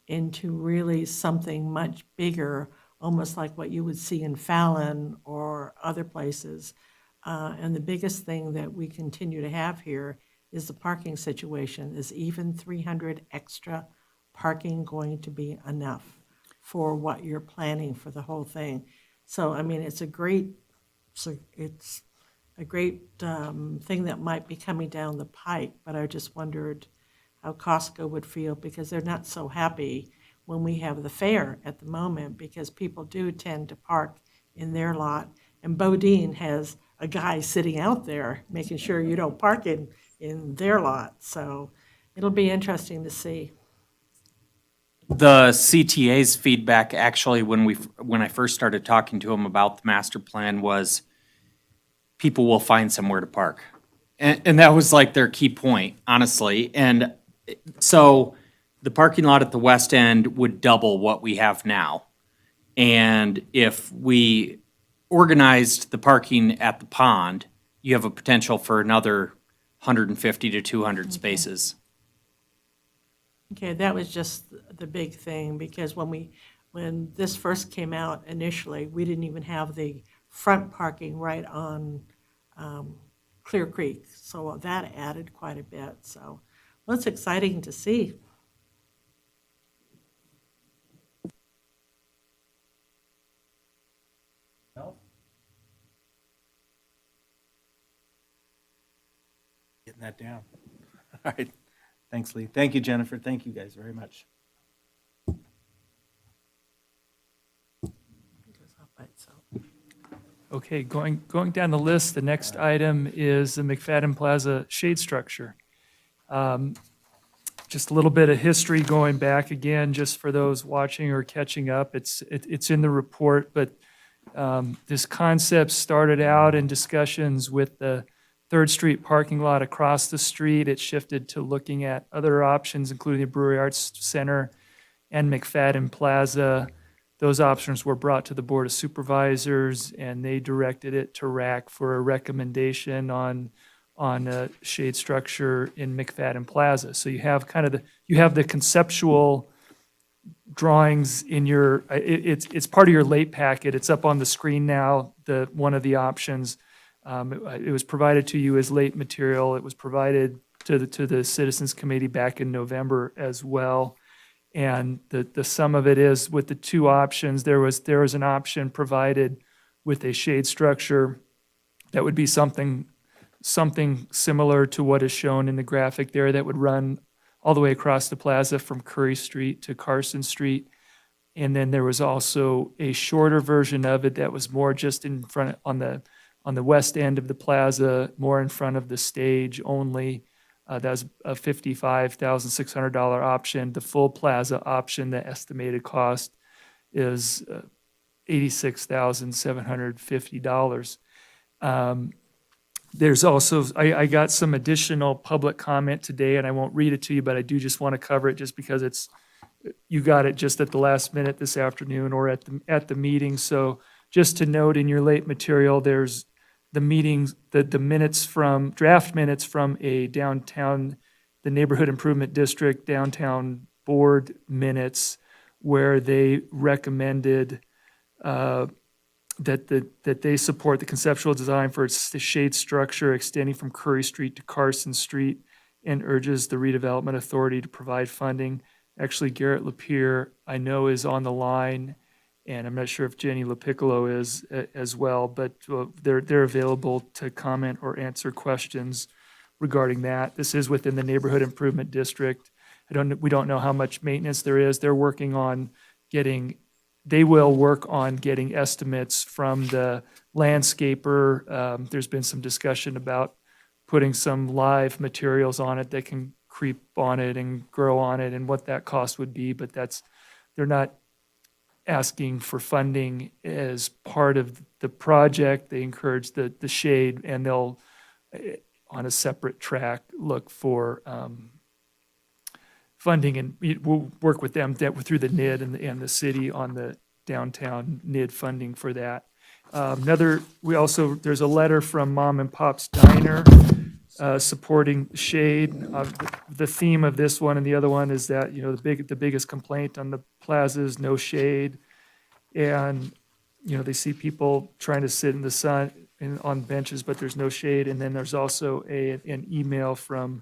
into really something much bigger, almost like what you would see in Fallon or other places. And the biggest thing that we continue to have here is the parking situation. Is even 300 extra parking going to be enough for what you're planning for the whole thing? So, I mean, it's a great thing that might be coming down the pike, but I just wondered how Costco would feel, because they're not so happy when we have the fair at the moment, because people do tend to park in their lot. And Bodine has a guy sitting out there making sure you don't park in their lot. So it'll be interesting to see. The CTA's feedback, actually, when I first started talking to them about the master plan, was people will find somewhere to park. And that was like their key point, honestly. And so the parking lot at the west end would double what we have now. And if we organized the parking at the pond, you have a potential for another 150 to 200 spaces. Okay, that was just the big thing, because when this first came out initially, we didn't even have the front parking right on Clear Creek. So that added quite a bit. So, well, it's exciting to see. Getting that down. All right. Thanks, Lee. Thank you, Jennifer. Thank you guys very much. Okay, going down the list, the next item is the McFadden Plaza shade structure. Just a little bit of history going back again, just for those watching or catching up. It's in the report, but this concept started out in discussions with the 3rd Street parking lot across the street. It shifted to looking at other options, including the Brewery Arts Center and McFadden Plaza. those options were brought to the Board of Supervisors, and they directed it to RAC for a recommendation on a shade structure in McFadden Plaza. So you have you have the conceptual drawings in your, it's part of your late packet. It's up on the screen now, one of the options. It was provided to you as late material. It was provided to the Citizens Committee back in November as well. And the sum of it is, with the two options, there was an option provided with a shade structure that would be something similar to what is shown in the graphic there, that would run all the way across the plaza from Curry Street to Carson Street. And then there was also a shorter version of it that was more just in front, on the west end of the plaza, more in front of the stage only. That was a $55,600 option. The full plaza option, the estimated cost is $86,750. There's also, I got some additional public comment today, and I won't read it to you, but I do just want to cover it just because you got it just at the last minute this afternoon or at the meeting. So just to note, in your late material, there's the meetings, the minutes from, draft minutes from the Neighborhood Improvement District Downtown Board minutes, where they recommended that they support the conceptual design for its shade structure extending from Curry Street to Carson Street, and urges the Redevelopment Authority to provide funding. Actually, Garrett Lapierre, I know, is on the line, and I'm not sure if Jenny LaPiccolo is as well, but they're available to comment or answer questions regarding that. This is within the Neighborhood Improvement District. We don't know how much maintenance there is. They will work on getting estimates from the landscaper. There's been some discussion about putting some live materials on it that can creep on it and grow on it, and what that cost would be, but they're not asking for funding as part of the project. They encourage the shade, and they'll, on a separate track, look for funding, and we'll work with them through the NID and the city on the downtown NID funding for that. There's a letter from Mom and Pop's Diner supporting shade. The theme of this one and the other one is that, the biggest complaint on the plaza is no shade. And, they see people trying to sit in the sun on benches, but there's no shade. And then there's also an email from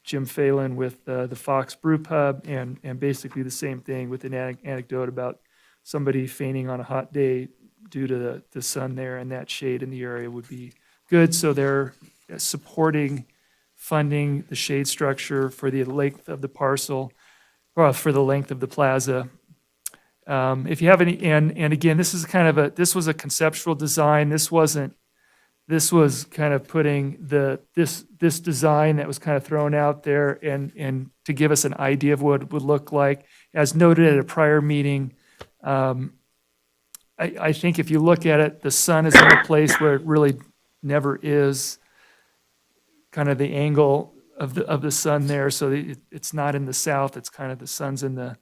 Jim Phelan with the Fox Brew Pub, and basically the same thing, with an anecdote about somebody fainting on a hot day due to the sun there, and that shade in the area would be good. So they're supporting funding the shade structure for the length of the parcel, or for the length of the plaza. If you have any, and again, this was a conceptual design. This was kind of putting this design that was kind of thrown out there, and to give us an idea of what it would look like. As noted at a prior meeting, I think if you look at it, the sun is in a place where it really never is. Kind of the angle of the sun there, so it's not in the south. It's kind of the sun's in the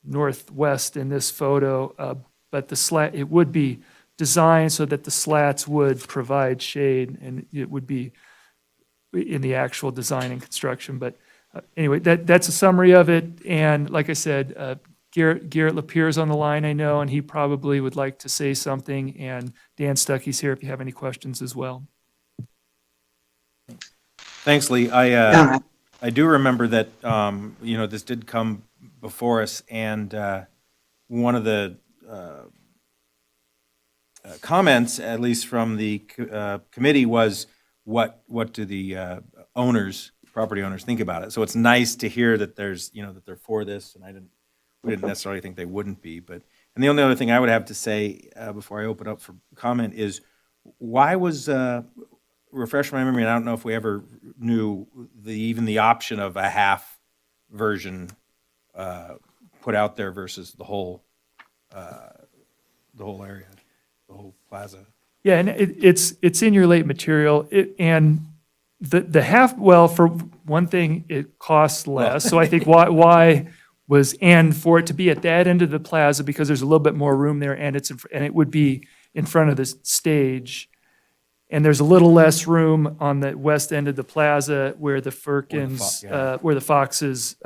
northwest in this photo, but it would be designed so that the slats would provide shade, and it would be in the actual design and construction. But anyway, that's a summary of it. And like I said, Garrett Lapierre is on the line, I know, and he probably would like to say something. And Dan Stuckey's here if you have any questions as well. Thanks, Lee. I do remember that, this did come before us, and one of the comments, at least from the committee, was what do the property owners think about it? So it's nice to hear that that they're for this, and we didn't necessarily think they wouldn't be. And the only other thing I would have to say before I open up for comment is, why was refresh my memory, and I don't know if we ever knew even the option of a half version put out there versus the whole area, the whole plaza. Yeah, and it's in your late material. And the half, well, for one thing, it costs less. So I think why and for it to be at that end of the plaza, because there's a little bit more room there, and and it would be in front of the stage. And there's a little less room on the west end of the plaza where the Firkins, where the Fox's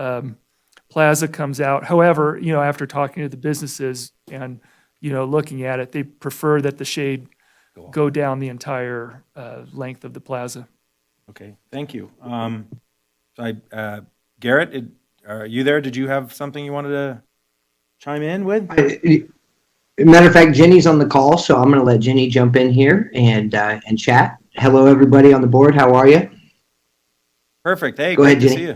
plaza comes out. However, after talking to the businesses and, looking at it, they prefer that the shade go down the entire length of the plaza. Okay, thank you. Garrett, are you there? Did you have something you wanted to chime in with? Matter of fact, Jenny's on the call, so I'm going to let Jenny jump in here and chat. Hello, everybody on the board. How are you? Perfect. Hey, Go great ahead, to Jenny. see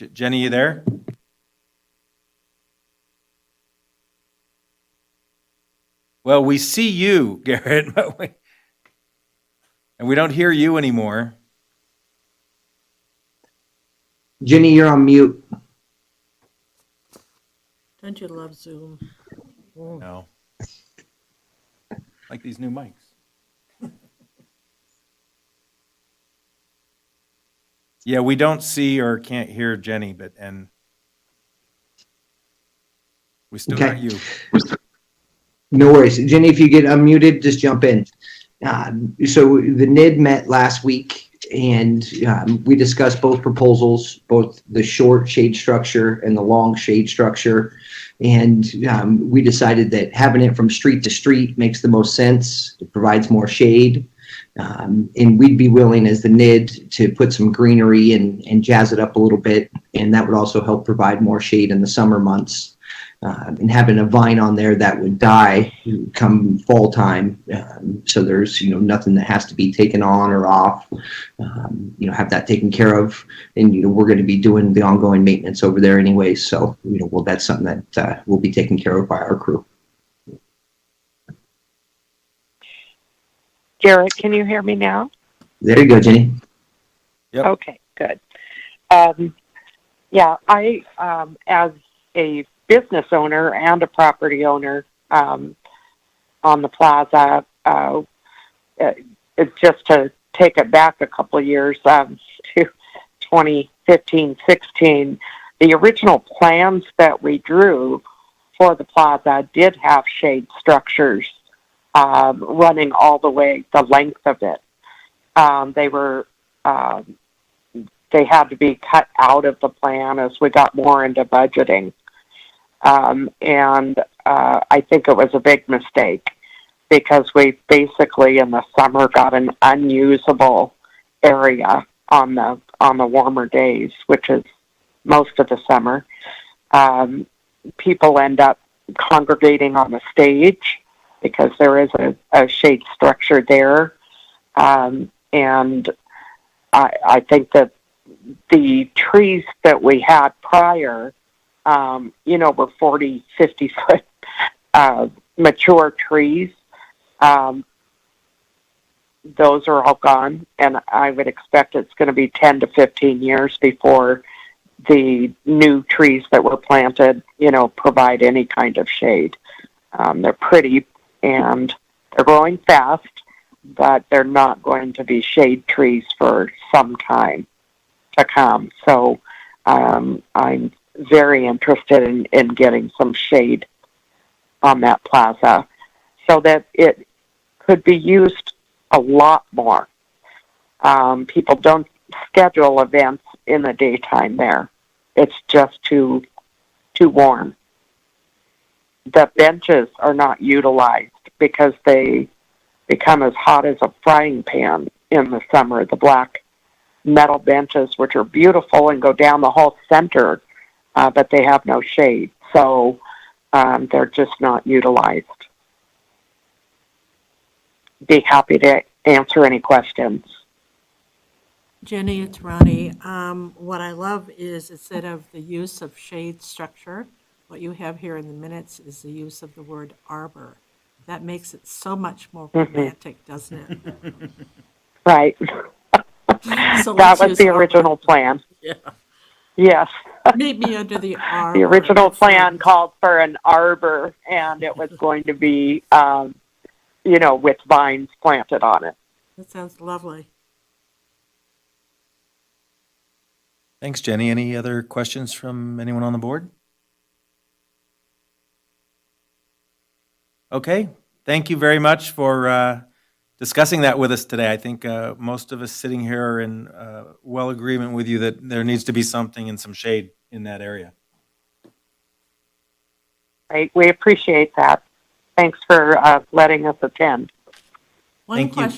you. Jenny, you there? Well, we see you, Garrett, and we don't hear you anymore. Jenny, you're on mute. Don't you love Zoom? No. Like these new mics. Yeah, we don't see or can't hear Jenny, and we still got you. No worries. Jenny, if you get unmuted, just jump in. So the NID met last week, and we discussed both proposals, both the short shade structure and the long shade structure. And we decided that having it from street to street makes the most sense. It provides more shade. And we'd be willing as the NID to put some greenery and jazz it up a little bit. And that would also help provide more shade in the summer months. And having a vine on there that would die come fall time. So there's, nothing that has to be taken on or off, have that taken care of. And, we're going to be doing the ongoing maintenance over there anyway. So, that's something that will be taken care of by our crew. Garrett, can you hear me now? There you go, Jenny. Yep. Okay, good. Yeah, I, as a business owner and a property owner on the plaza, just to take it back a couple of years to 2015, 16, the original plans that we drew for the plaza did have shade structures running all the way the length of it. They had to be cut out of the plan as we got more into budgeting. And I think it was a big mistake because we basically in the summer got an unusable area on the warmer days, which is most of the summer. People end up congregating on the stage because there is a shade structure there. And I think that the trees that we had prior, were 40, 50 foot mature trees. Those are all gone, and I would expect it's going to be 10 to 15 years before the new trees that were planted, provide any kind of shade. They're pretty and they're growing fast, but they're not going to be shade trees for some time to come. So I'm very interested in getting some shade on that plaza so that it could be used a lot more. People don't schedule events in the daytime there. It's just too warm. The benches are not utilized because they become as hot as a frying pan in the summer. The black metal benches, which are beautiful and go down the whole center, but they have no shade. So they're just not utilized. Be happy to answer any questions. Jenny, it's Ronnie. What I love is instead of the use of shade structure, what you have here in the minutes is the use of the word arbor. That makes it so much more romantic, doesn't it? Right. So that let's was use the arbor. original plan. Yeah. Yes. Meet me under the arbor. The original That's plan right. called for an arbor, and it was going to be, with vines planted on it. That sounds lovely. Thanks, Jenny. Any other questions from anyone on the board? Okay, thank you very much for discussing that with us today. I think most of us sitting here are in well agreement with you that there needs to be something and some shade in that area. Right, we appreciate that. Thanks for letting us attend. Thank you.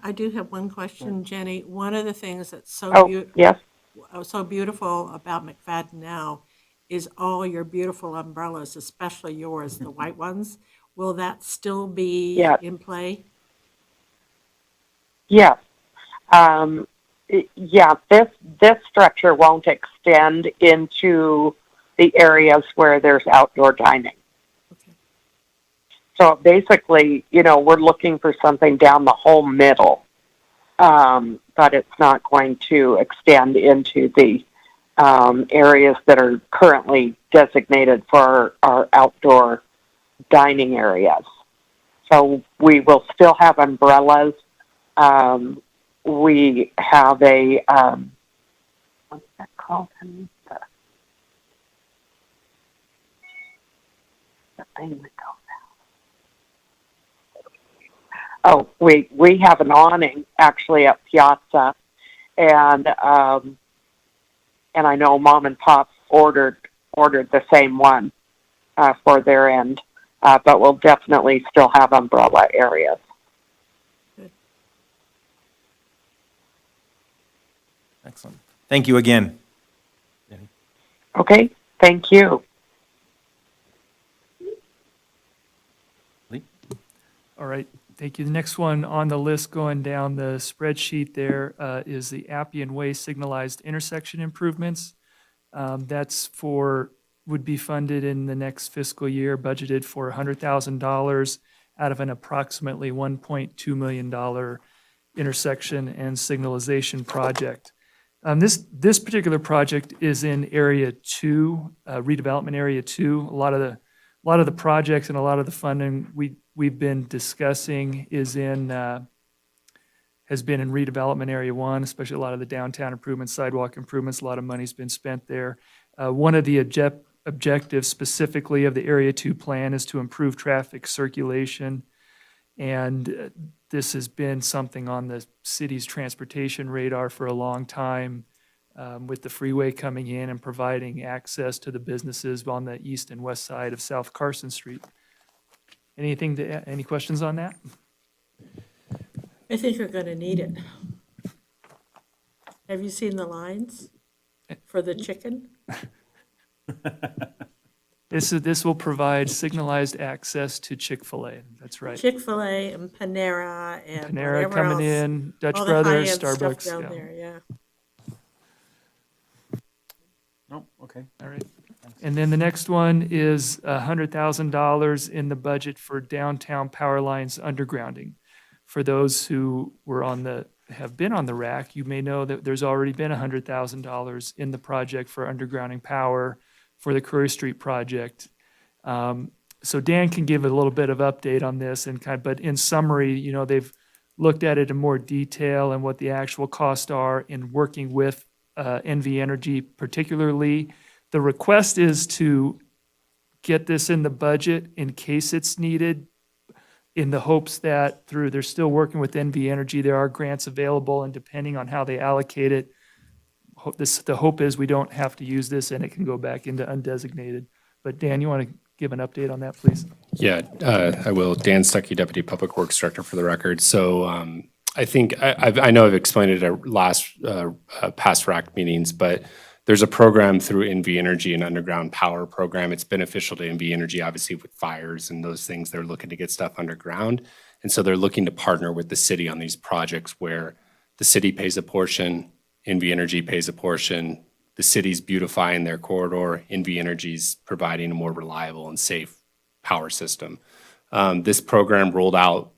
I do have one question, Jenny. One of the things that's so Yes. so beautiful about McFadden now is all your beautiful umbrellas, especially yours, the white ones. Will that still be in play? Yes. Yeah, this structure won't extend into the areas where there's outdoor dining. Okay. So basically, we're looking for something down the whole middle, but it's not going to extend into the areas that are currently designated for our outdoor dining areas. So we will still have umbrellas. We have a, what's that called? The thing that goes out. Oh, we have an awning actually at Piazza, and I know Mom and Pop ordered the same one for their end, but we'll definitely still have umbrella areas. Excellent. Thank you again. Okay, thank you. Lee? All right, thank you. The next one on the list going down the spreadsheet there is the Appian Way signalized intersection improvements. That's would be funded in the next fiscal year, budgeted for $100,000 out of an approximately $1.2 million intersection and signalization project. This particular project is in Area 2, redevelopment Area 2. A lot of the projects and a lot of the funding we've been discussing has been in redevelopment Area 1, especially a lot of the downtown improvements, sidewalk improvements. A lot of money's been spent there. One of the objectives specifically of the Area 2 plan is to improve traffic circulation, and this has been something on the city's transportation radar for a long time, with the freeway coming in and providing access to the businesses on the east and west side of South Carson Street. Any questions on that? I think you're going to need it. Have you seen the lines for the chicken? This will provide signalized access to Chick-fil-A. That's right. Chick-fil-A and Panera and Panera whatever coming else. in, Dutch All the Brothers, high-end stuff Starbucks. down Yeah. there, yeah. No, okay. All right. And then the next one is $100,000 in the budget for downtown power lines undergrounding. For those who have been on the RAC, you may know that there's already been $100,000 in the project for undergrounding power for the Curry Street project. So Dan can give a little bit of update on this, but in summary, they've looked at it in more detail and what the actual costs are in working with NV Energy particularly. The request is to get this in the budget in case it's needed, in the hopes that they're still working with NV Energy, there are grants available, and depending on how they allocate it, the hope is we don't have to use this and it can go back into undesignated. But Dan, you want to give an update on that, please? Yeah, I will. Dan Stuckey, Deputy Public Works Director, for the record. So I think I know I've explained it at past RAC meetings, but there's a program through NV Energy, an underground power program. It's beneficial to NV Energy, obviously, with fires and those things. They're looking to get stuff underground. And so they're looking to partner with the city on these projects where the city pays a portion, NV Energy pays a portion, the city's beautifying their corridor, NV Energy's providing a more reliable and safe power system. This program rolled out,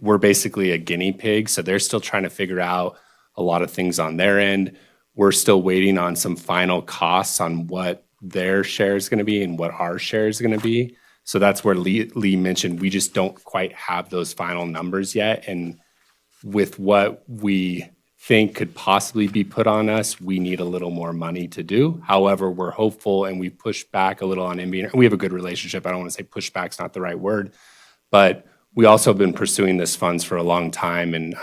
we're basically a guinea pig, so they're still trying to figure out a lot of things on their end. We're still waiting on some final costs on what their share is going to be and what our share is going to be. So that's where Lee mentioned we just don't quite have those final numbers yet. And with what we think could possibly be put on us, we need a little more money to do. However, we're hopeful and we pushed back a little on MB. We have a good relationship. I don't want to say pushback's not the right word, but we also have been pursuing this funds for a long time, and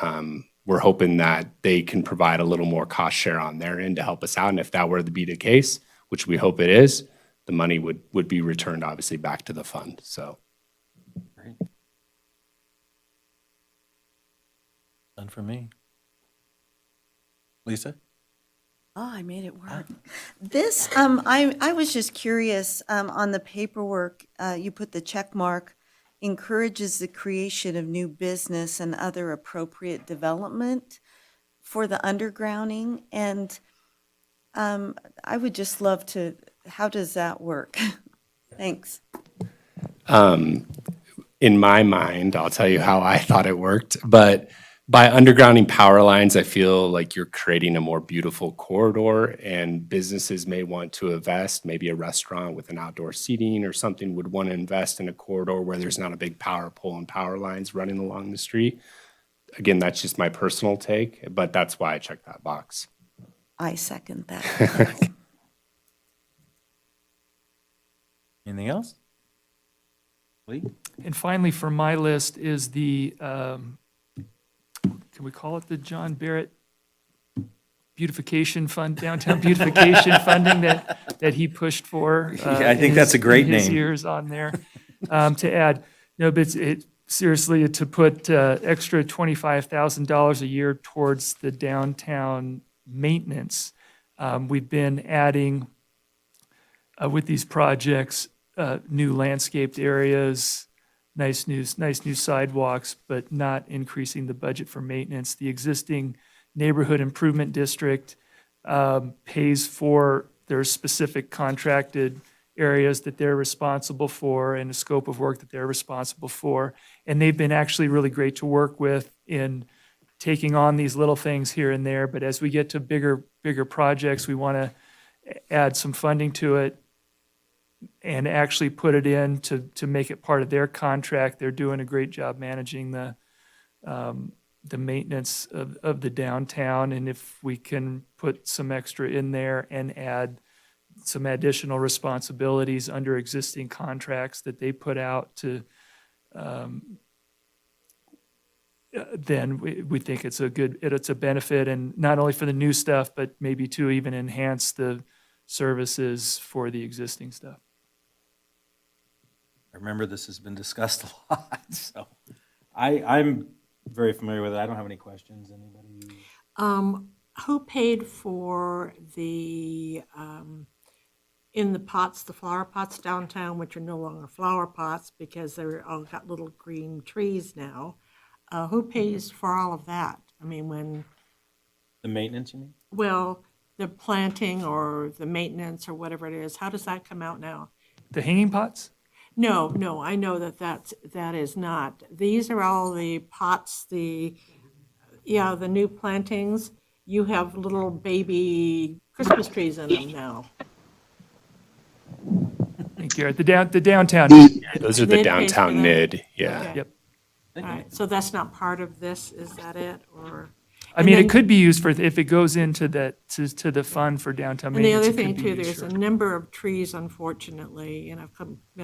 we're hoping that they can provide a little more cost share on their end to help us out. And if that were to be the case, which we hope it is, the money would be returned obviously back to the fund. So. Done for me. Lisa? Oh, I made it work. This, I was just curious, on the paperwork, you put the check mark, encourages the creation of new business and other appropriate development for the undergrounding. And I would just love to, how does that work? Thanks. In my mind, I'll tell you how I thought it worked, but by undergrounding power lines, I feel like you're creating a more beautiful corridor, and businesses may want to invest, maybe a restaurant with an outdoor seating or something would want to invest in a corridor where there's not a big power pole and power lines running along the street. Again, that's just my personal take, but that's why I checked that box. I second that. Anything else? Lee? And finally, for my list is the, can we call it the John Barrett Beautification Fund, Downtown Beautification Funding that he pushed for? Yeah, I think that's a great his name. years on there, to add. No, but seriously, to put extra $25,000 a year towards the downtown maintenance. We've been adding, with these projects, new landscaped areas, nice new sidewalks, but not increasing the budget for maintenance. The existing neighborhood improvement district pays for their specific contracted areas that they're responsible for and the scope of work that they're responsible for. And they've been actually really great to work with in taking on these little things here and there. But as we get to bigger projects, we want to add some funding to it and actually put it in to make it part of their contract. They're doing a great job managing the maintenance of the downtown. And if we can put some extra in there and add some additional responsibilities under existing contracts that they put out to, then we think it's a benefit, and not only for the new stuff, but maybe to even enhance the services for the existing stuff. I remember this has been discussed a lot, so I'm very familiar with it. I don't have any questions. Anybody? Who paid for the, in the pots, the flower pots downtown, which are no longer flower pots because they're all got little green trees now? Who pays for all of that? I mean, when, The maintenance, you mean? well, the planting or the maintenance or whatever it is, how does that come out now? The hanging pots? No, I know that is not. These are all the pots, the new plantings. You have little baby Christmas trees in them now. Thank you. The downtown. Those are the NID pays downtown for that? NID, yeah. Okay. Yep. All right, so that's not part of this, is that it, or? I And mean, then- it could be used for, if it goes into to the fund for downtown And the maintenance. other it thing could be too, used, there's sure. a number of trees, unfortunately, and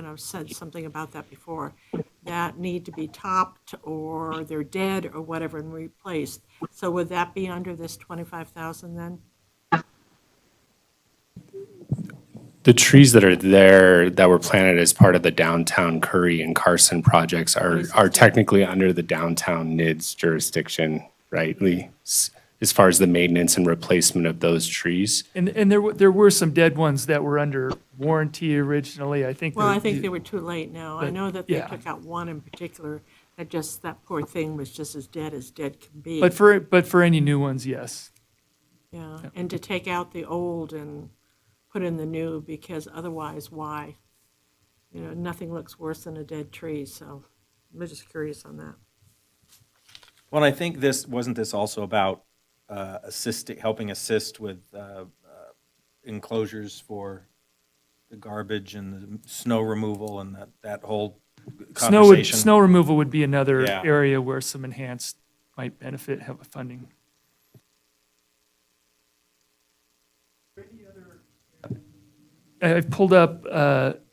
I've said something about that before, that need to be topped or they're dead or whatever and replaced. So would that be under this 25,000 then? The trees that are there that were planted as part of the downtown Curry and Carson projects are technically under the downtown NID's jurisdiction, right, Lee? As far as the maintenance and replacement of those trees. And there were some dead ones that were under warranty originally. I think. Well, I think they were too late now. I but, know that they yeah. took out one in particular, that poor thing was just as dead can be. But for any new ones, yes. Yeah, and to take out the old and put in the new, because otherwise, why? You know, nothing looks worse than a dead tree, so I'm just curious on that. Well, I think wasn't this also about helping assist with enclosures for the garbage and the snow removal and that whole conversation? Snow removal would be another Yeah. area where some enhanced might benefit funding. I've pulled up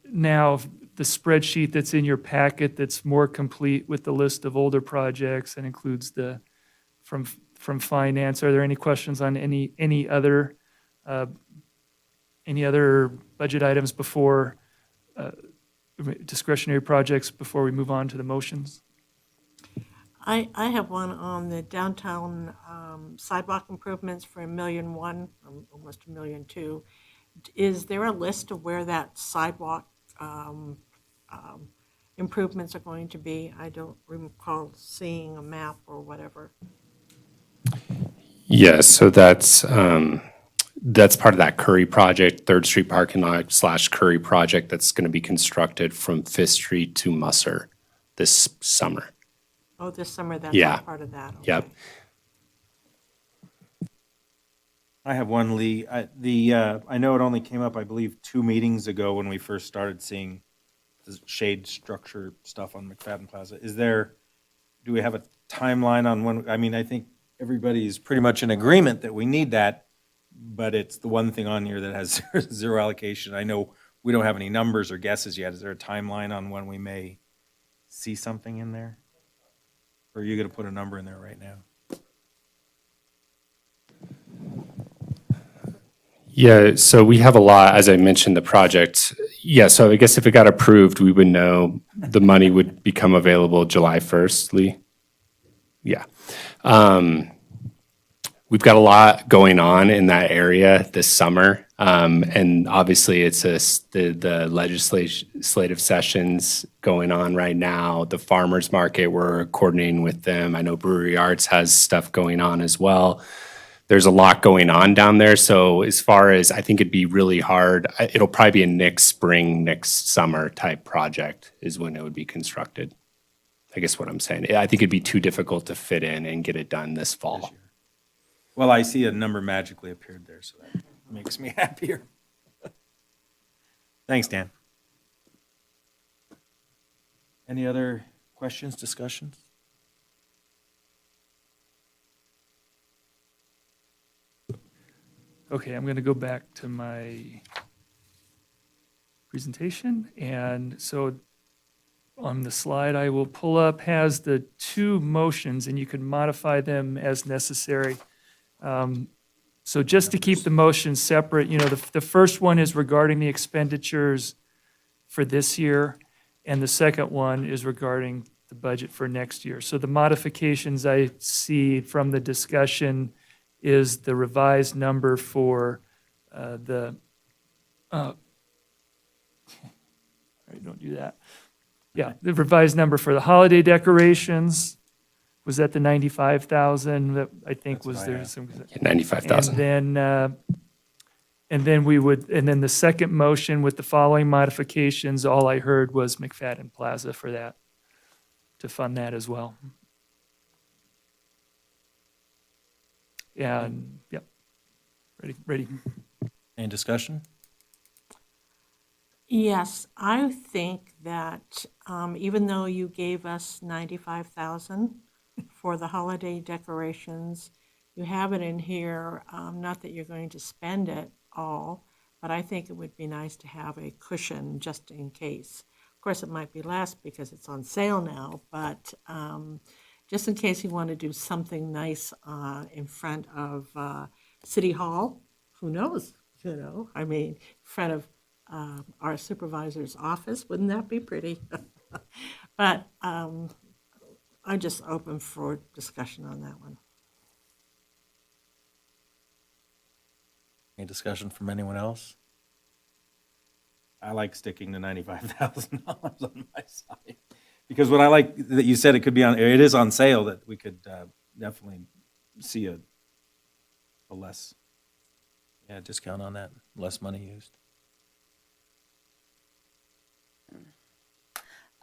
now the spreadsheet that's in your packet that's more complete with the list of older projects and includes the, from finance. Are there any questions on any other budget items before, discretionary projects before we move on to the motions? I have one on the downtown sidewalk improvements for $1.1 million, almost $1.2 million. Is there a list of where that sidewalk improvements are going to be? I don't recall seeing a map or whatever. Yeah, so that's part of that Curry project, 3rd Street parking lot / Curry project that's going to be constructed from 5th Street to Musser this summer. Oh, this summer, that's Yeah. all part of that. Yep. Okay. I have one, Lee. I know it only came up, I believe, 2 meetings ago when we first started seeing the shade structure stuff on McFadden Plaza. Do we have a timeline on when, I mean, I think everybody's pretty much in agreement that we need that, but it's the one thing on here that has zero allocation. I know we don't have any numbers or guesses yet. Is there a timeline on when we may see something in there? Or are you going to put a number in there right now? Yeah, so we have a lot, as I mentioned, the project. Yeah, so I guess if it got approved, we would know the money would become available July 1st, Lee. Yeah. We've got a lot going on in that area this summer. And obviously it's the legislative sessions going on right now. The farmers market, we're coordinating with them. I know Brewery Arts has stuff going on as well. There's a lot going on down there. So as far as, I think it'd be really hard. It'll probably be a next summer type project is when it would be constructed. I guess what I'm saying. I think it'd be too difficult to fit in and get it done this fall. Well, I see a number magically appeared there, so that makes me happier. Thanks, Dan. Any other questions, discussions? Okay, I'm going to go back to my presentation. And so on the slide I will pull up has the 2 motions, and you can modify them as necessary. So just to keep the motions separate, the first one is regarding the expenditures for this year, and the second one is regarding the budget for next year. So the modifications I see from the discussion is the revised number for don't do that. Yeah, the revised number for the holiday decorations was at the 95,000 that I think was there. 95,000. And then the second motion with the following modifications, all I heard was McFadden Plaza for that, to fund that as well. And, yep, ready. Any discussion? Yes, I think that even though you gave us 95,000 for the holiday decorations, you have it in here, not that you're going to spend it all, but I think it would be nice to have a cushion just in case. Of course, it might be less because it's on sale now, but just in case you want to do something nice in front of City Hall, who knows, I mean, in front of our supervisor's office, wouldn't that be pretty? But I'm just open for discussion on that one. Any discussion from anyone else? I like sticking to $95,000 on my side. Because what I like that you said it is on sale, that we could definitely see a less discount on that, less money used.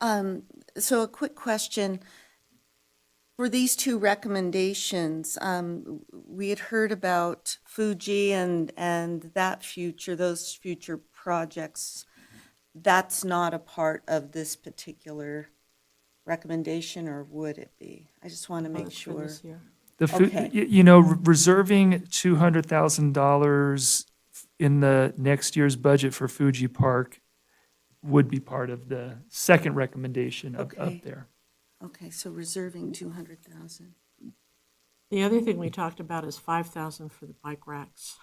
So a quick question. For these 2 recommendations, we had heard about Fuji and those future projects. That's not a part of this particular recommendation, or would it be? I just want to make sure. Reserving $200,000 in the next year's budget for Fuji Park would be part of the second recommendation up Okay. there. Okay, so reserving 200,000. The other thing we talked about is 5,000 for the bike racks.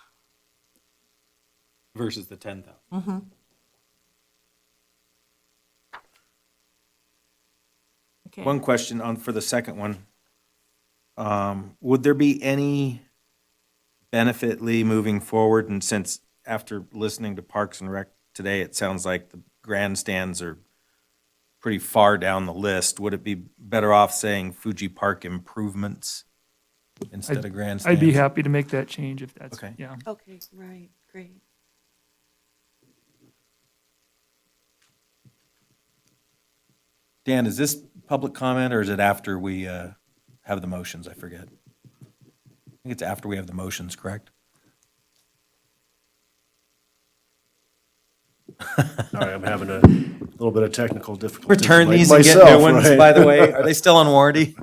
Versus the 10,000. Mm-hmm. Okay. One question for the second one. Would there be any benefit, Lee, moving forward? And since after listening to Parks and Rec today, it sounds like the grandstands are pretty far down the list. Would it be better off saying Fuji Park improvements instead of grandstands? I'd be happy to make that change if that's, Okay. yeah. Okay, right, great. Dan, is this public comment or is it after we have the motions? I forget. I think it's after we have the motions, correct? Sorry, I'm having a little bit of technical difficulty. Return these and get new ones, by the way. Are they still on warranty?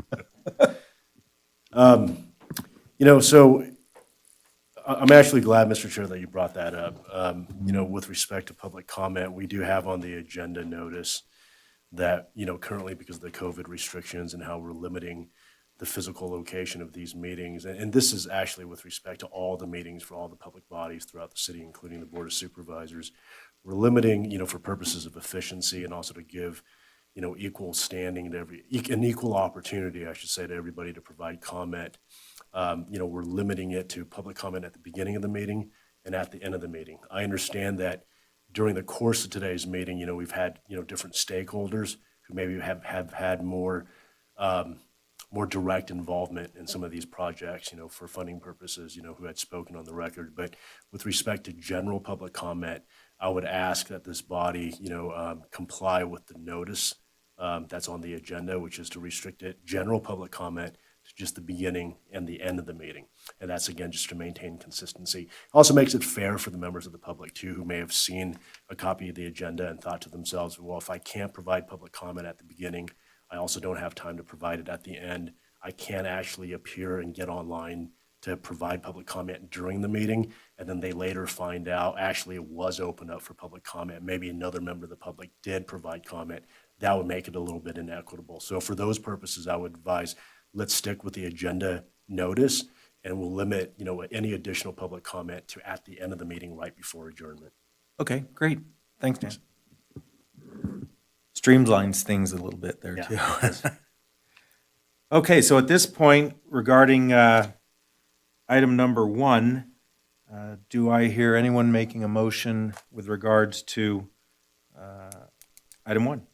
So I'm actually glad, Mr. Chair, that you brought that up. With respect to public comment, we do have on the agenda notice that, currently because of the COVID restrictions and how we're limiting the physical location of these meetings, and this is actually with respect to all the meetings for all the public bodies throughout the city, including the Board of Supervisors, we're limiting, for purposes of efficiency and also to give, equal standing to an equal opportunity, I should say, to everybody to provide comment. We're limiting it to public comment at the beginning of the meeting and at the end of the meeting. I understand that during the course of today's meeting, we've had, different stakeholders who maybe have had more direct involvement in some of these projects, for funding purposes, who had spoken on the record. But with respect to general public comment, I would ask that this body, comply with the notice that's on the agenda, which is to restrict it, general public comment, to just the beginning and the end of the meeting. And that's, again, just to maintain consistency. Also makes it fair for the members of the public, too, who may have seen a copy of the agenda and thought to themselves, well, if I can't provide public comment at the beginning, I also don't have time to provide it at the end. I can't actually appear and get online to provide public comment during the meeting, and then they later find out actually it was open up for public comment. Maybe another member of the public did provide comment. That would make it a little bit inequitable. So for those purposes, I would advise, let's stick with the agenda notice, and we'll limit, any additional public comment to at the end of the meeting right before adjournment. Okay, great. Thanks, Dan. Streamlines things a little bit there, too. Okay, so at this point, regarding item number 1, do I hear anyone making a motion with regards to item 1,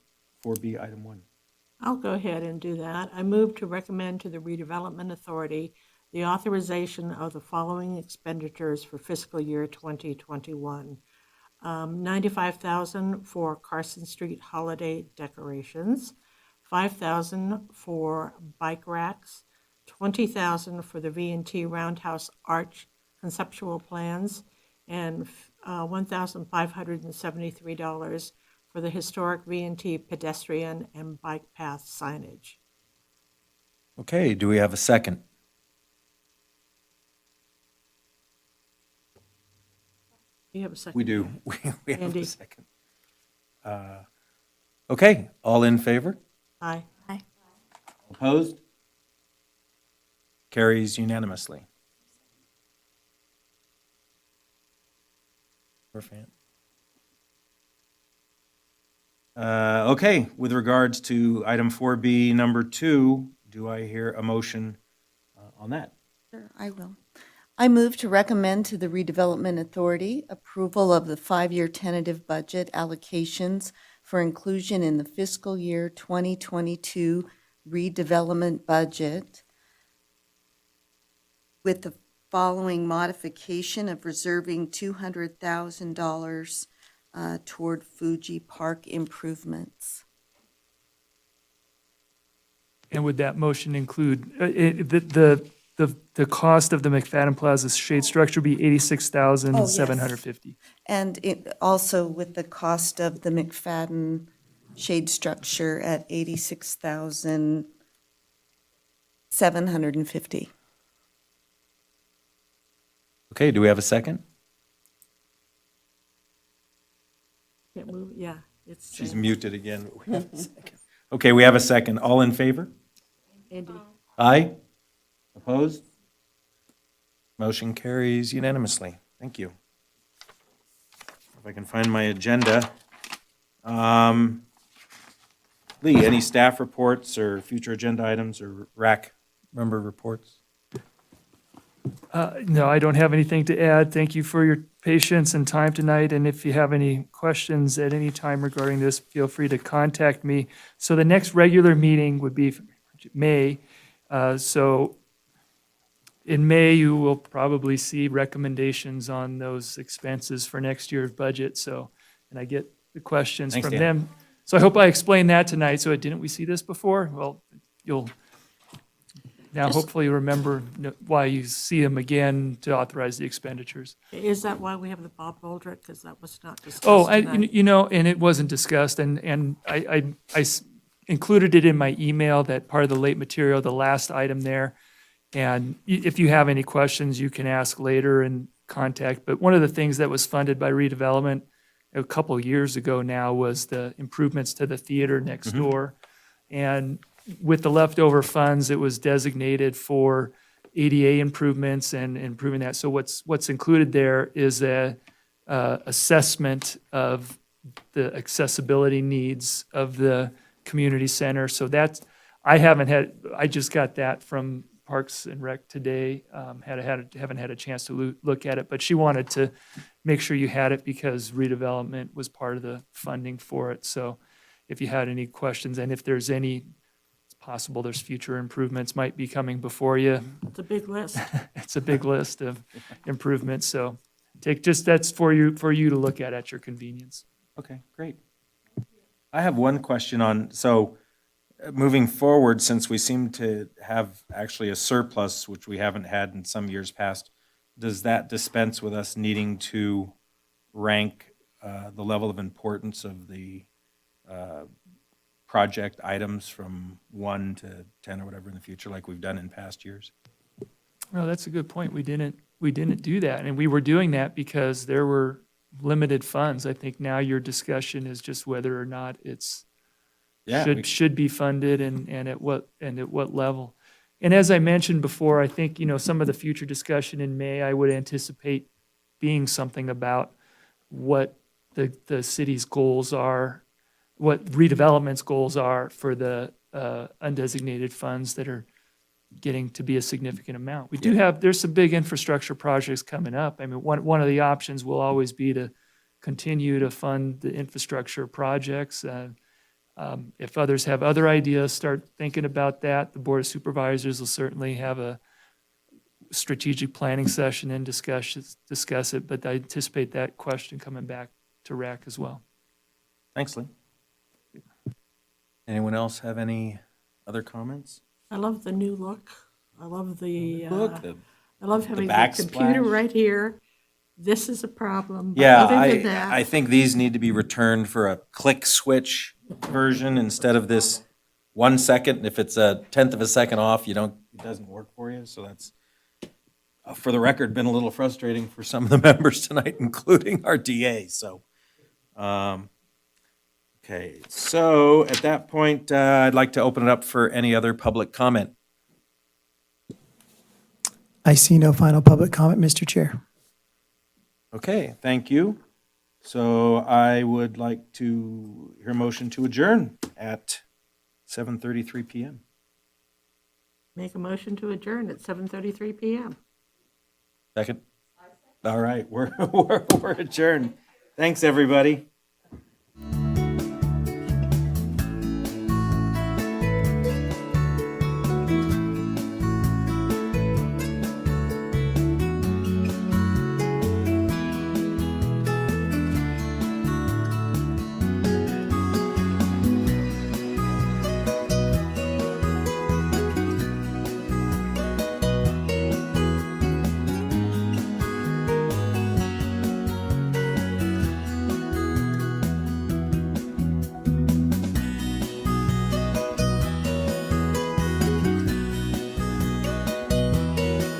4B, item 1? I'll go ahead and do that. I move to recommend to the Redevelopment Authority the authorization of the following expenditures for fiscal year 2021. $95,000 for Carson Street holiday decorations, $5,000 for bike racks, $20,000 for the V&T Roundhouse Arch conceptual plans, and $1,573 for the historic V&T pedestrian and bike path signage. Okay, do we have a second? You have a second? We do. We have Andy. a second. Okay, all in favor? Aye. Aye. Opposed? Carries unanimously. Okay, with regards to item 4B, number 2, do I hear a motion on that? Sure, I will. I move to recommend to the Redevelopment Authority approval of the 5-year tentative budget allocations for inclusion in the fiscal year 2022 redevelopment budget with the following modification of reserving $200,000 toward Fuji Park improvements. And would that motion include, the cost of the McFadden Plaza shade structure be $86,750? And it also with the cost of the McFadden shade structure at $86,750. Okay, do we have a second? Can't move, yeah, it's. She's muted again. We have a second. Okay, we have a second. All in favor? Andy. Aye? Opposed? Motion carries unanimously. Thank you. If I can find my agenda. Lee, any staff reports or future agenda items or RAC member reports? No, I don't have anything to add. Thank you for your patience and time tonight, and if you have any questions at any time regarding this, feel free to contact me. So the next regular meeting would be May. So in May, you will probably see recommendations on those expenses for next year's budget, so, and I get the questions Thanks, from Dan. them. So I hope I explained that tonight, so didn't we see this before? Well, you'll now Just- hopefully remember why you see them again to authorize the expenditures. Is that why we have the Bob Boldrick? Because that was not discussed Oh, tonight. and it wasn't discussed, and I included it in my email, that part of the late material, the last item there. And if you have any questions, you can ask later and contact. But one of the things that was funded by redevelopment a couple of years ago now was the improvements to the theater next door. And with the leftover funds, it was designated for ADA improvements and improving that. So what's included there is a assessment of the accessibility needs of the community center. So that's, I just got that from Parks and Rec today. Haven't had a chance to look at it, but she wanted to make sure you had it because redevelopment was part of the funding for it. So if you had any questions, and if there's any, it's possible there's future improvements might be coming before you. It's a big list. It's a big list of improvements, so that's for you to look at your convenience. Okay, great. I have one question on, so moving forward, since we seem to have actually a surplus, which we haven't had in some years past, does that dispense with us needing to rank the level of importance of the project items from 1 to 10 or whatever in the future, like we've done in past years? Well, that's a good point. We didn't do that, and we were doing that because there were limited funds. I think now your discussion is just whether or not it's should be funded and at what level. And as I mentioned before, I think, some of the future discussion in May, I would anticipate being something about what the city's goals are, what redevelopment's goals are for the undesignated funds that are getting to be a significant amount. We do there's some big infrastructure projects coming up. I mean, one of the options will always be to continue to fund the infrastructure projects. If others have other ideas, start thinking about that. The Board of Supervisors will certainly have a strategic planning session and discuss it, but I anticipate that question coming back to RAC as well. Thanks, Lee. Anyone else have any other comments? I love the new look. I love I love having the backsplash. computer right here. This is a problem. But Yeah, other than that, I think these need to be returned for a click switch version instead of this 1 second. If it's a tenth of a second off, it doesn't work for you. So that's, for the record, been a little frustrating for some of the members tonight, including our DA. So, okay. So at that point, I'd like to open it up for any other public comment. I see no final public comment, Mr. Chair. Okay, thank you. So I would like to hear a motion to adjourn at 7:33 PM. make a motion to adjourn at 7:33 PM. Second? All right, we're adjourned. Thanks, everybody.